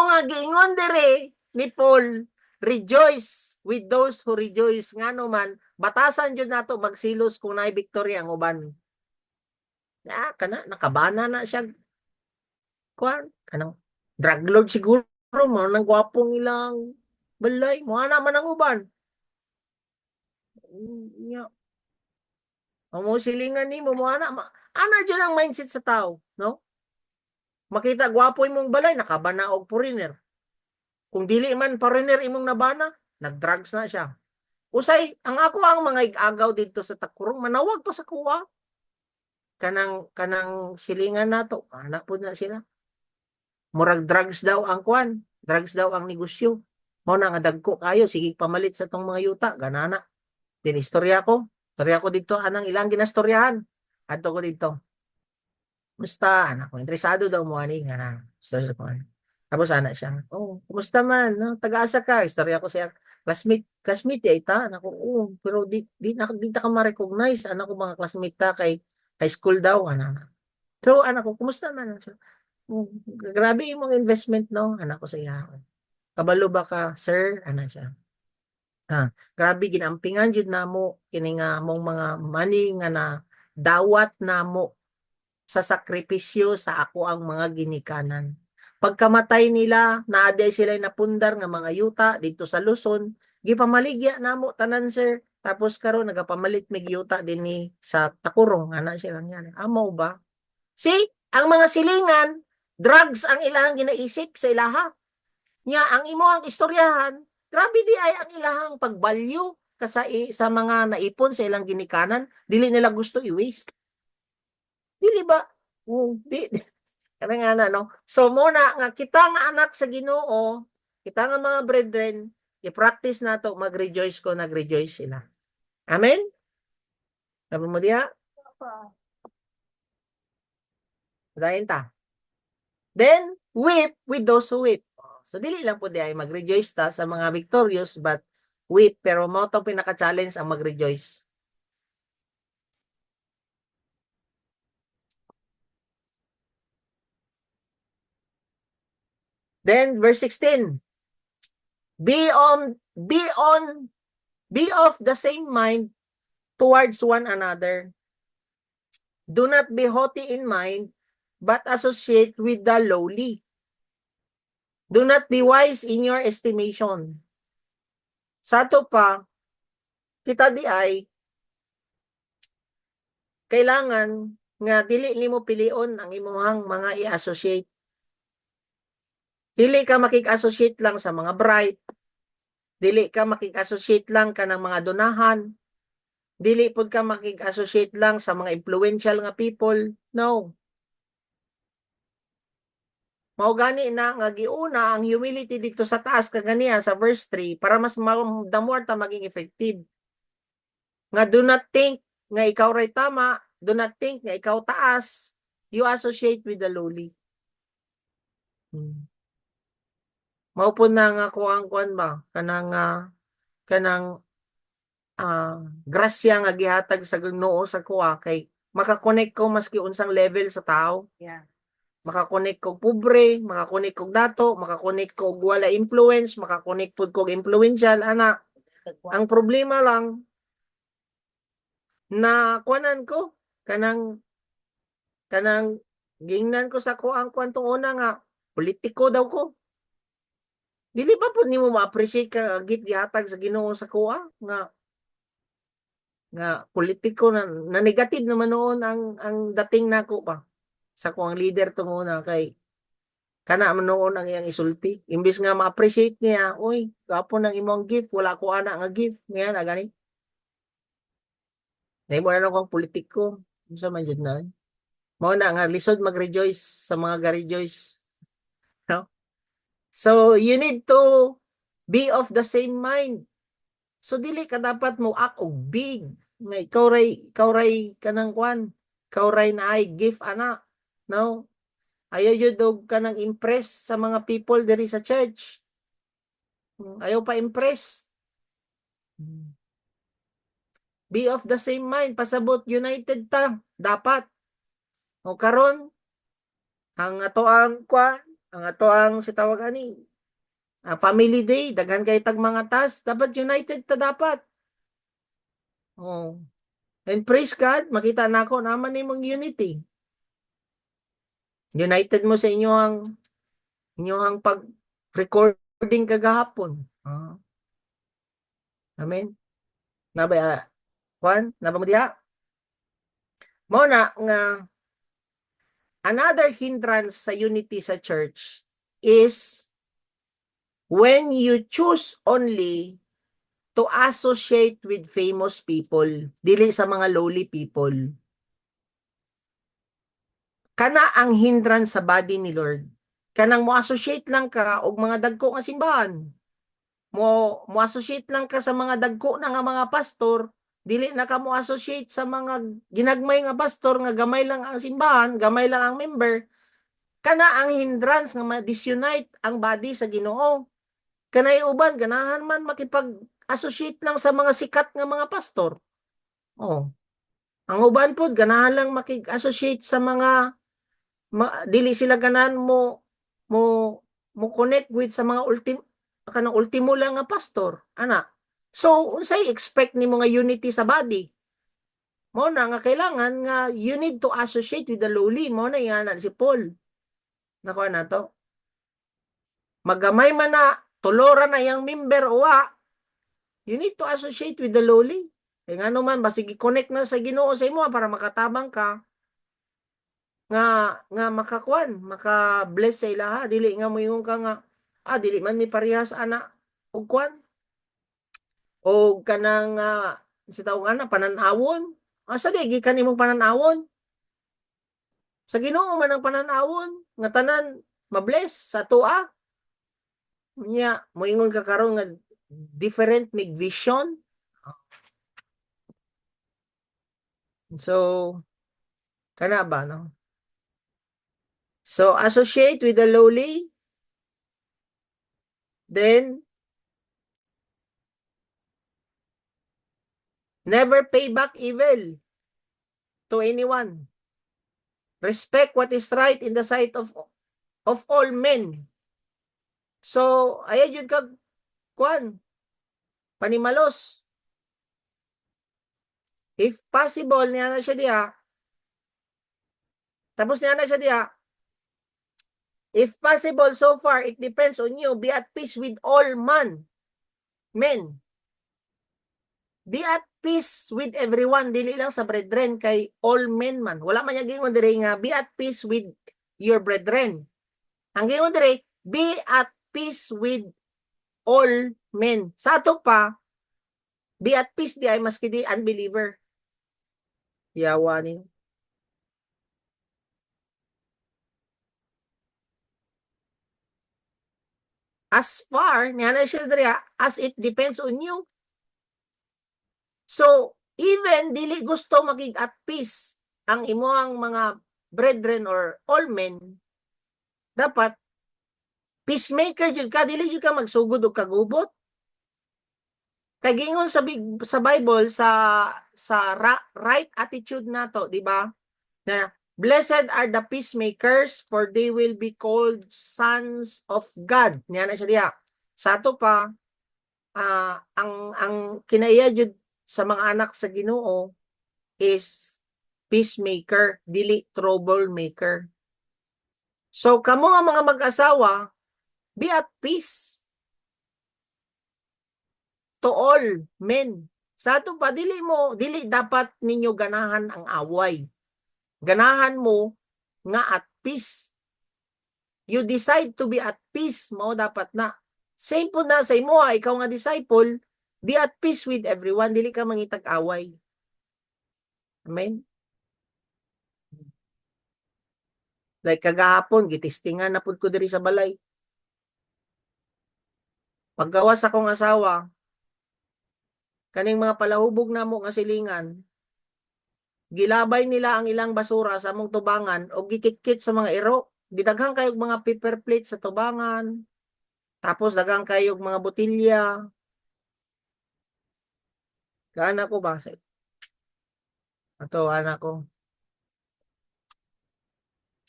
nga giingon dire ni Paul, rejoice with those who rejoice. Ngano man batasan jud nato magsilos kung naay victory ang uban. Kana nakabana na siya. Kuan kanang drug lord siguro mo nang gwapong ilang balay mo ana man ang uban. Amo silingan nimo mo ana jud ang mindset sa tao, no? Makita gwapo imong balay nakabana og foreigner. Kung dili man foreigner imong nabana, nag-drugs na siya. Usay, ang ako ang mga igagaw dito sa Takurong, manawag pa sa kuwa. Kanang silingan nato, anak po na sila. Murag drugs daw ang kwan, drugs daw ang negosyo. Mo na nga dagko kayo, sige pamalit sa tong mga yuta, ganana. Din istorya ko dito, anang ilang ginastoryahan. Adto ko dito. Musta, anak ko, interesado daw mo ani, nga na. Istorya ko, tapos anak siya, oh, kumusta man, no? Taga-asa ka, istorya ko siya, classmate ya ita, anak ko, oh, pero di ta ka ma-recognize, anak ko mga classmate ta kay high school daw, anak. So, anak ko, kumusta man? So, oh, grabe yung mga investment, no? Anak ko sa iya. Kabalo ba ka, sir? Anak siya. Grabe ginampingan jud namo kini nga mong mga money nga na dawat namo sa sakripisyo sa ako ang mga ginikanan. Pagkamatay nila, naaday sila napundar nga mga yuta dito sa Luzon, gipamaligya namo tanan sir. Tapos karon nagapamalit mig yuta dinhi sa Takurong, ana silang yan. Amo ba? See, ang mga silingan, drugs ang ilang ginaisip sa ilaha. Nya ang imo ang istoryahan, grabe di ay ang ilahang pagbalyo sa mga naipon sa ilang ginikanan, dili nila gusto i-waste. Dili ba? Di kaya nga na, no? So, muna nga, kita nga anak sa Ginoo, kita nga mga brethren, i-practice na to, mag-rejoice ko, nag-rejoice sila. Amen? Sabi mo diya? Dahin ta. Then, weep with those who weep. So, dili lang po di ay mag-rejoice ta sa mga victorious, but weep. Pero mo itong pinaka-challenge ang mag-rejoice. Then, verse 16. Be of the same mind towards one another. Do not be haughty in mind, but associate with the lowly. Do not be wise in your estimation. Sa to pa, kita di ay, kailangan nga dili nimo pilion ang imuhang mga i-associate. Dili ka makik-associate lang sa mga bright. Dili ka makik-associate lang ka ng mga donahan. Dili pud ka makik-associate lang sa mga influential nga people. No. Mao gani na nga giuna ang humility dito sa taas kaganiya sa verse 3 para mas the more ta maging effective. Nga do not think nga ikaw ray tama, do not think nga ikaw taas. You associate with the lowly. Mao po na nga kuang kuan ba kanang grasya nga gihatag sa Ginoo sa kuha kay makakonect ko maski unsang level sa tao. Yeah. Makakonect kog pobre, makakonect kog dato, makakonect kog wala influence, makakonect pud kog influential ana. Ang problema lang na kuanan ko kanang gingnan ko sa kuang kwantong una nga politiko daw ko. Dili ba pud nimo ma-appreciate ka gift gihatag sa Ginoo sa kuha nga politiko na negative naman noon ang dating nako pa sa kuang leader to muna kay kana man noon ang iyang isulti imbis nga ma-appreciate niya oy gapo nang imong gift wala ko ana nga gift nga na gani nahimo na kong politiko unsa man jud na mao na nga lisod mag-rejoice sa mga ga-rejoice no so you need to be of the same mind so dili ka dapat mo act og big nga ikaw ray kanang kwan ikaw ray na ay gift ana no ayaw yun daw ka nang impress sa mga people diri sa church. Ayaw pa impress. Be of the same mind. Pasabot united ta. Dapat. O karon ang ato ang si tawag ani family day daghan kay tag mga tas dapat united ta dapat. Oh. And praise God, makita nako naman nimong unity. United mo sa inyong pag-recording kagahapon. Amen. Nabay, Juan, nabay mo diha? Mao na nga another hindrance sa unity sa church is when you choose only to associate with famous people, dili sa mga lowly people. Kana ang hindrance sa body ni Lord. Kanang mo associate lang ka og mga dagko nga simbahan. Mo associate lang ka sa mga dagko na nga mga pastor, dili na ka mo associate sa mga ginagmay nga pastor nga gamay lang ang simbahan, gamay lang ang member. Kana ang hindrance nga ma-disunite ang body sa Ginoo. Kanay uban ganahan man makipag-associate lang sa mga sikat nga mga pastor. Oh. Ang uban pod ganahan lang makig-associate sa mga dili sila ganahan mo mo connect with sa mga kanang ultimo lang nga pastor, ana. So unsay expect nimo nga unity sa body? Mao na nga kailangan nga you need to associate with the lowly. Mao na yan si Paul. Nakuha na to. Magamay man na tuloran na yang member uwa, you need to associate with the lowly. Kaya nga naman, basig i-connect na sa Ginoo sa imo para makatabang ka nga maka-bless sa ilaha. Dili nga mo yung ka nga, dili man mi parehas ana og kwan. O kanang sa tawag ana pananawon. Asa di gikan imong pananawon? Sa Ginoo man ang pananawon nga tanan mabless sa tuwa. Nya moingon ka karon nga different mig vision. So kana ba no? So associate with the lowly, then never pay back evil to anyone. Respect what is right in the sight of all men. So ayan yun kag kwan panimalos. If possible niya na siya diha. Tapos niya na siya diha. If possible, so far, it depends on you. Be at peace with all men. Be at peace with everyone. Dili lang sa brethren kay all men man. Wala man yung gingon dire nga, be at peace with your brethren. Ang gingon dire, be at peace with all men. Sa ato pa, be at peace di ay maski di unbeliever. Yawa ni. As far, niya na siya dire, as it depends on you. So, even dili gusto maging at peace ang imuang mga brethren or all men, dapat peacemaker jud ka, dili jud ka magsugod og kagubot. Kay gingon sa Bible sa right attitude nato, di ba? Na blessed are the peacemakers for they will be called sons of God. Niya na siya diha. Sa ato pa ang kinaiya jud sa mga anak sa Ginoo is peacemaker, dili troublemaker. So kamo nga mga mag-asawa, be at peace to all men. Sa ato pa dili dapat ninyo ganahan ang away. Ganahan mo nga at peace. You decide to be at peace, mao dapat na. Same po na sa imo, ikaw nga disciple, be at peace with everyone, dili ka mangitag away. Amen. Like kagahapon, gitistingan na pud ko diri sa balay. Paggawas akong asawa, kaning mga palahubog namo nga silingan, gilabay nila ang ilang basura sa among tubangan o gikit-kit sa mga iro. Gidaghan kayog mga paper plate sa tubangan. Tapos daghang kayog mga botilya. Kaana ko ba? Ato, anak ko.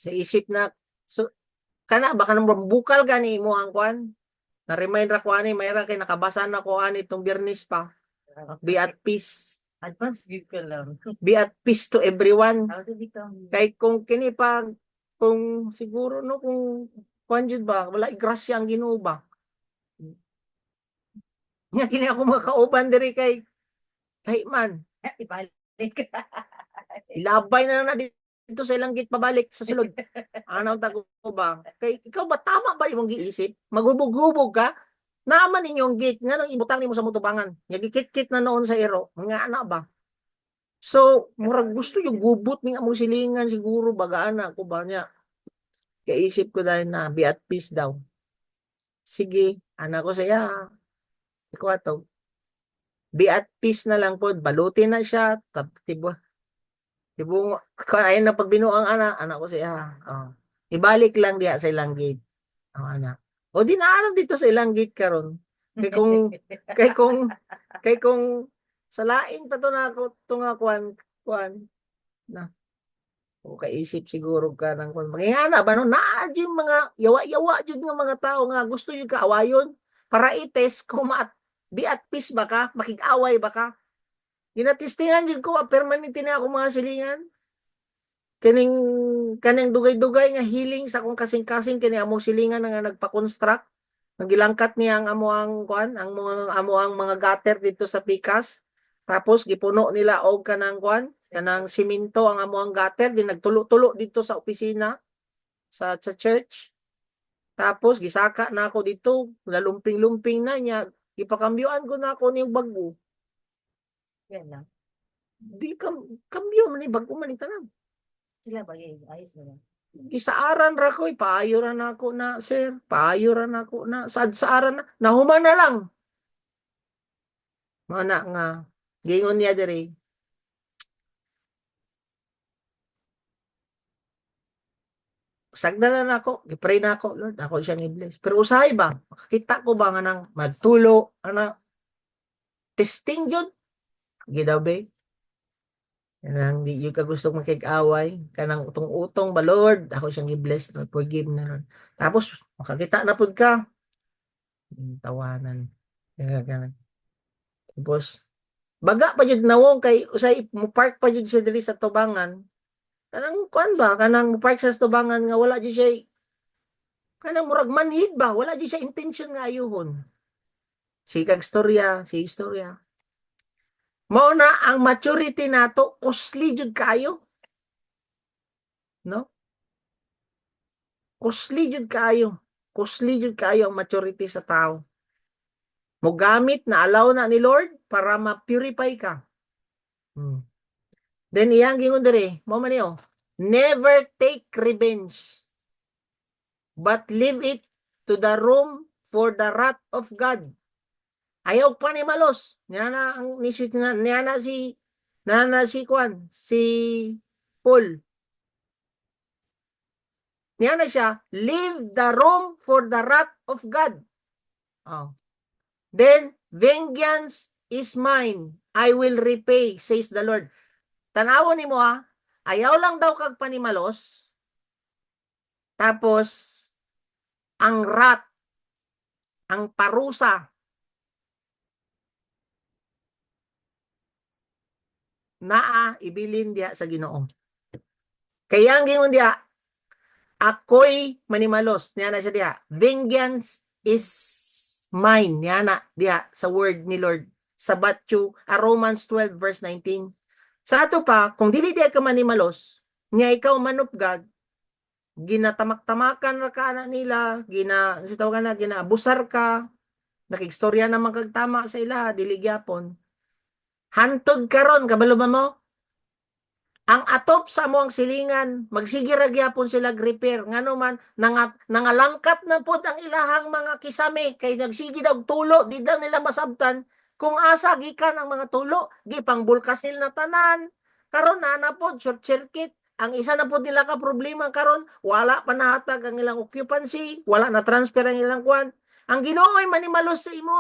Sa isip na, so, kana, baka nang bukal gani mo ang kwan. Na-remind ra ko ani, mayroon kay nakabasa na ko ani itong Biyernes pa. Be at peace. Advance gift ka lang. Be at peace to everyone. How to become Kay kung kini pa, kung siguro no, kung kwan jud ba, wala igrasya ang Ginoo ba. Nga kini ako makauban diri kay man. ibalik ka. Ilabay na dito sa ilang gate pabalik sa sulod. Anaw ta ko ba? Kay ikaw ba tama ba imong giisip? Maghubog-hubog ka? Naaman ninyong gate nga nang ibutang nimo sa mutubangan. Nagikit-kit na noon sa ero. Mga ana ba? So, murag gusto yung gubot ning among silingan siguro baga ana ko ba niya. Kaisip ko dahil na be at peace daw. Sige, ana ko saya. Ikaw ato. Be at peace na lang po. Balutin na siya. Tibo, tibo, ayun na pagbinuang anak ko siya. Oh. Ibalik lang diya sa ilang gate. Oh, anak. O di na dito sa ilang gate karon. Kay kung kay kung kay kung sa lain pa to na ako to nga kuan na o kaisip siguro ka ng kung mangingana ba no naa yung mga yawa-yawa jud nga mga tao nga gusto yung kaawayon para ites kung di at peace ba ka makig-away ba ka ginatistingan jud ko permanente na ako mga silingan kaning kanang dugay-dugay nga healing sa akong kasing-kasing kini among silingan nga nagpa-construct ang gilangkat niya ang amuang kuan ang mga amuang mga gutter dito sa Pikas tapos gipuno nila og kanang kuan kanang simento ang amuang gutter din nagtulo-tulo dito sa opisina sa church tapos gisaka na ako dito nalumping-lumping na niya ipakambyoan ko na ako niyong bago Yan lang. di kambyo man ni bago man ni tanan Sila ba yun? Ayos na lang. gisaaran ra ko paayoran ako na sir paayoran ako na sad-saaran na nahuman na lang mana nga gingon niya diri sagda na ako gipray na ako Lord ako siyang i-bless pero usahay ba makakita ko ba nga nang magtulo ana testing jud gidaw be kanang di yung ka gusto makig-away kanang utong-utong ba Lord ako siyang i-bless Lord forgive na Lord tapos makakita na pud ka tawanan kanang tapos baga pa jud nawong kay usay mo park pa jud siya diri sa tubangan kanang kuan ba kanang mo park sa tubangan nga wala jud siya kanang murag manhid ba wala jud siya intention nga ayuhon si kag si istorya mao na ang maturity nato costly jud kaayo no costly jud kaayo ang maturity sa tao mo gamit na allow na ni Lord para ma-purify ka then iyang gingon diri mo man niyo never take revenge but leave it to the room for the wrath of God ayaw pa ni malos niya na ang nisip niya na si Kwan si Paul niya na siya leave the room for the wrath of God then vengeance is mine I will repay says the Lord tanawon nimo ayaw lang daw kag panimalos tapos ang wrath ang parusa naa ibilin diya sa Ginoo kaya ang gingon diya ako'y manimalos niya na siya diya vengeance is mine niya na diya sa word ni Lord sa Romans 12 verse 19 sa ato pa kung dili diya ka manimalos niya ikaw man of God ginatamak-tamakan ra ka na nila ginaabusar ka nakigstorya naman kag tama sa ila dili gyapon hantod karon kabalo ba mo ang atop sa mo ang silingan magsige ra gyapon sila repair ngano man nangalangkat na pod ang ilahang mga kisame kay nagsige daw tulo di daw nila masabtan kung asa gikan ang mga tulo gipang bulkasil na tanan karon na pod short circuit ang isa na pod nila ka problema karon wala pa nahatag ang ilang occupancy wala na transfer ang ilang kwan ang Ginoo ay manimalos sa imo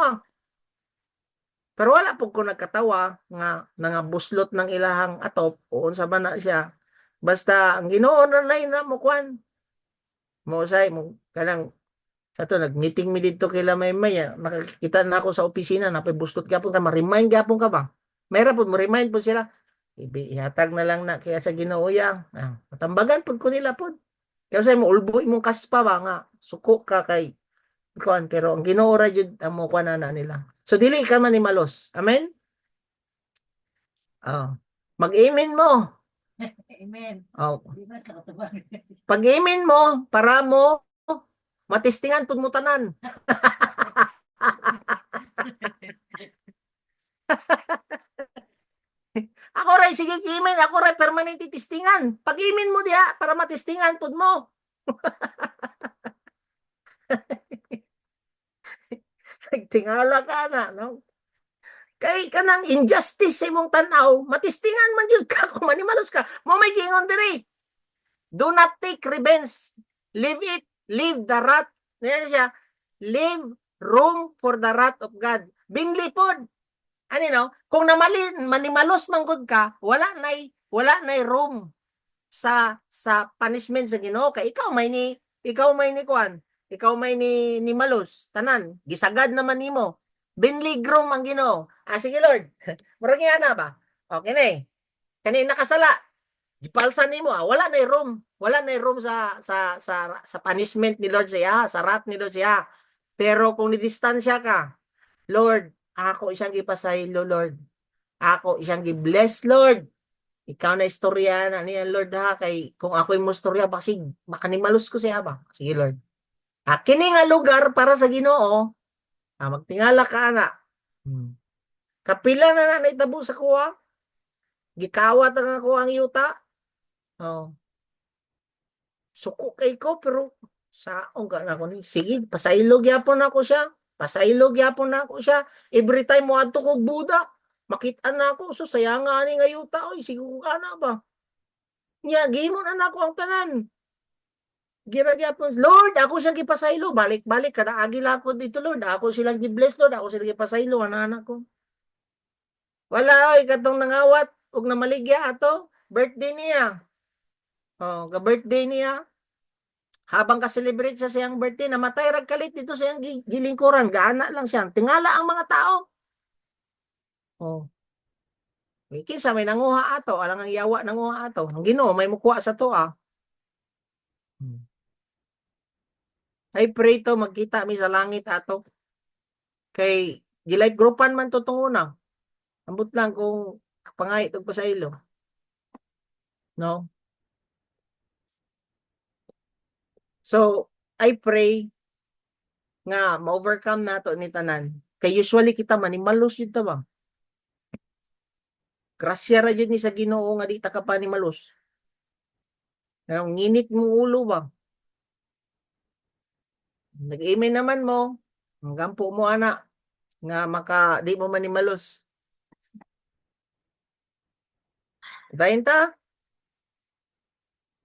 pero wala po ko nagkatawa nga nangabuslot ng ilahang atop o unsa ba na siya basta ang Ginoo na mo kwan mo say mo kanang sa to nag-meeting mi dito kila may nakakita na ako sa opisina na buslot gyapon ka ma-remind gyapon ka ba mayra pud mo remind po sila ihatag na lang na kaya sa Ginoo yang matambagan pud ko nila pud kaya say mo ulbo imong kaspa ba nga suko ka kay kuan pero ang Ginoo ra jud ang mo kuan na nila so dili ka manimalos amen mag-amen mo Amen. Oh, Di ba sa katubag? pag-imin mo para mo matistingan pud mo tanan. Ako ray sige imin, ako ray permanente testingan. Pag-imin mo diha para matistingan pud mo. Tingala ka na, no? Kay kanang injustice sa imong tan-aw, matistingan man jud ka kung manimalos ka. Mo may gingon diri. Do not take revenge. Leave it. Leave the wrath. Ano siya? Leave room for the wrath of God. Binlipod. Ano no? Kung manimalos manggod ka, wala nay room sa punishment sa Ginoo kay ikaw may ni kuan. Ikaw may ni malos tanan. Gisagad naman nimo. Binligrom ang Ginoo. Sige Lord. Murag ana ba? Okay na eh. Kani nakasala. Gipalsan nimo wala nay room. Wala nay room sa punishment ni Lord siya, sa wrath ni Lord siya. Pero kung ni-distansya ka, Lord, ako isang gipasaylo, Lord. Ako isang gi-bless, Lord. Ikaw na istorya na niya, Lord ha, kay kung ako yung istorya, basig, makanimalos ko siya ba? Sige, Lord. Kini nga lugar para sa Ginoo, magtingala ka na. Kapila na naitabo sa kuha, gikawat ang ako ang yuta. Oh. Suko kay ko, pero saong ka na ko ni. Sige, pasailog yapon ako siya. Pasailog yapon ako siya. Every time mo adto kog Buda, makita na ako. So, sayang nga ni nga yuta. Oy, sige ko ka na ba? Nya, gimon na ako ang tanan. Giragyapon, Lord, ako siyang gipasaylo. Balik-balik, kada agila ko dito, Lord. Ako silang gi-bless, Lord. Ako silang gipasaylo, anak ko. Wala, oy, katong nangawat, ug namaligya ato, birthday niya. Oh, ka-birthday niya. Habang ka-celebrate sa siyang birthday, namatay rag kalit dito sa iyang gilingkuran. Gaana lang siya. Tingala ang mga tao. Oh. Kinsa may nanguha ato, alang ang yawa nanguha ato. Ang Ginoo may mukuha sa to I pray to magkita mi sa langit ato. Kay gilive groupan man to tong una. Ambot lang kung pangay ito pa sa ilo. No? So, I pray nga ma-overcome nato ni tanan. Kay usually kita manimalos yun ta ba? Grasya ra yun ni sa Ginoo nga di ta ka panimalos. Ang nginit mong ulo ba? Nag-email naman mo, ang gampo mo ana, nga di mo manimalos. Dahin ta?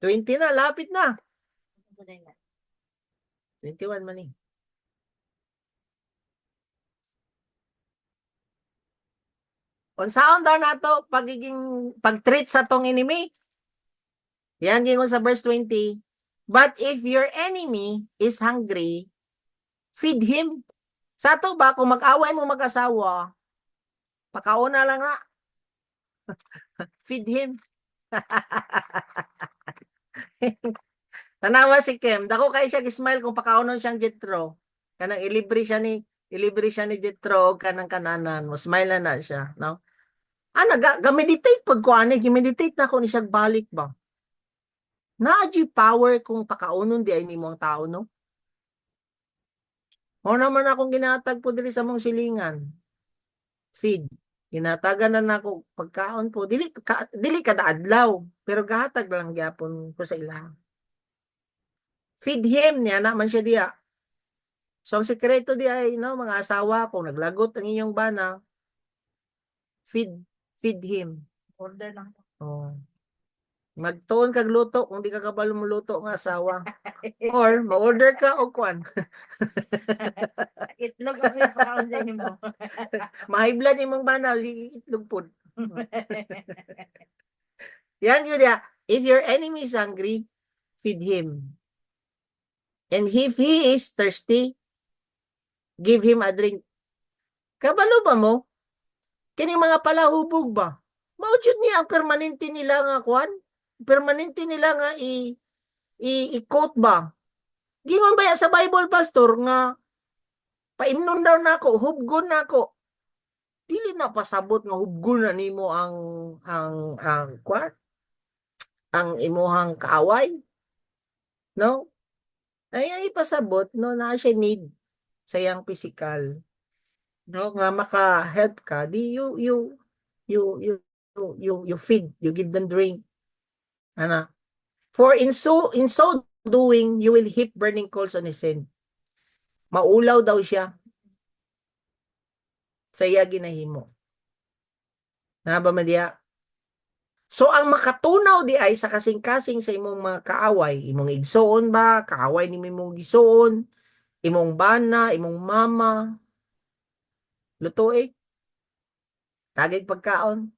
20 na, lapit na. 21 man eh. Unsaon daw nato pag-treat sa tong enemy? Yan gingon sa verse 20. But if your enemy is hungry, feed him. Sa to ba, kung mag-away mo mag-asawa, pakauna lang na. Feed him. Tanawa si Kem. Dako kay siya gismile kung pakaunon siyang Jethro. Kanang ilibre siya ni Jethro kanang kananan. Mo smile na siya, no? Ga-meditate pag ko ani, gi-meditate na ko ni siya balik ba. Na-adji power kung pakaunon di ay nimo ang tao, no? Mo naman akong ginatag po diri sa mong silingan. Feed. Ginatagan na nako pagkaon po. Dili kada adlaw, pero gahatag lang gyapon ko sa ilaha. Feed him niya na man siya diya. So ang sekreto di ay no mga asawa kung naglagot ang inyong bana, feed him. Order lang. Oh. Magtuon kag luto kung di ka kabalo mo luto nga asawa. Or ma-order ka og kwan. Itlog ako yung pakaon sa inyo mo. Mahiblan imong bana itlog pud. Yan yun ya. If your enemy is hungry, feed him. And if he is thirsty, give him a drink. Kabalo ba mo? Kini mga palahubog ba? Maujud niya ang permanente nila nga kwan? Permanente nila nga i-quote ba? Gingon ba sa Bible, Pastor, nga paimnon daw nako, hubgon nako. Dili na pasabot nga hubgon na nimo ang kwan? ang imuhang kaaway, no? Ay ipasabot no na siya need sa iyang physical, no, nga maka-help ka, di you you feed, you give them drink, ana. For in so doing, you will heap burning coals on his head. Maulaw daw siya sa iya ginahimo. Na ba madya? So ang makatunaw di ay sa kasing-kasing sa imong mga kaaway, imong igsoon ba, kaaway ni imong gisoon, imong bana, imong mama, lutuig, tagay pagkaon.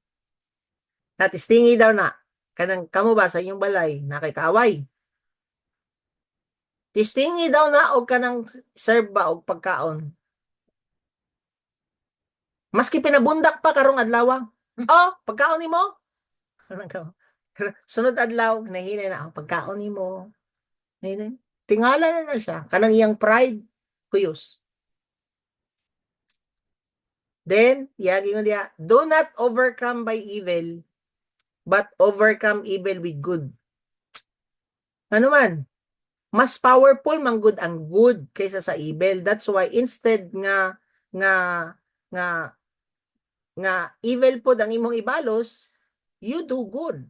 Natistingi daw na, kanang kamo ba sa inyong balay, na kay kaaway. Tistingi daw na og kanang serve ba og pagkaon. Maski pinabundak pa karong adlaw. Oh, pagkaon nimo? Sunod adlaw, nahinay na ang pagkaon nimo. Nahinay. Tingala na siya. Kanang iyang pride, kuyos. Then, yagi mo diya, do not overcome by evil, but overcome evil with good. Ano man? Mas powerful man good ang good kaysa sa evil. That's why instead nga nga evil pod ang imong ibalos, you do good.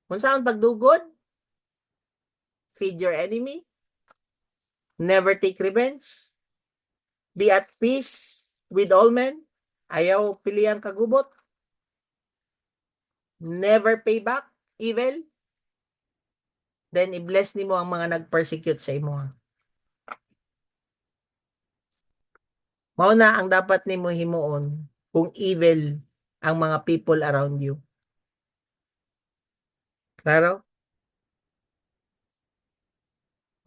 Kung saan pag-do good? Feed your enemy. Never take revenge. Be at peace with all men. Ayaw piliyang kagubot. Never pay back evil. Then i-bless nimo ang mga nag-persecute sa imo. Mao na ang dapat nimo himuon kung evil ang mga people around you. Klaro?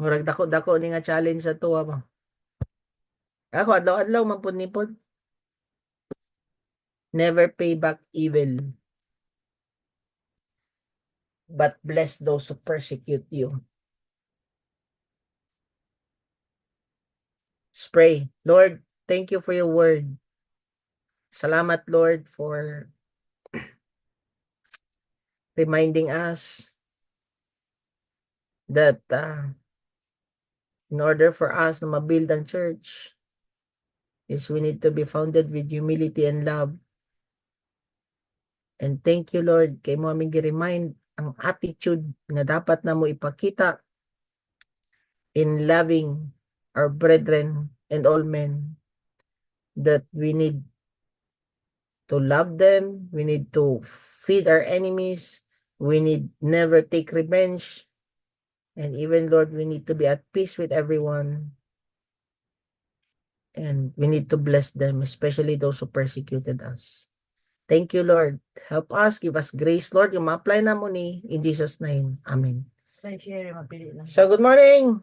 Murag dako-dako ni nga challenge sa tuwa mo. Ako adlaw-adlaw man pud nipod. Never pay back evil, but bless those who persecute you. Let's pray. Lord, thank you for your word. Salamat, Lord, for reminding us that in order for us na mabuild ang church, is we need to be founded with humility and love. And thank you, Lord, kay mo aming gi-remind ang attitude nga dapat na mo ipakita in loving our brethren and all men, that we need to love them, we need to feed our enemies, we need never take revenge, and even, Lord, we need to be at peace with everyone, and we need to bless them, especially those who persecuted us. Thank you, Lord. Help us, give us grace, Lord, yung ma-apply na mo ni, in Jesus' name. Amen. Share, mapili lang. So, good morning.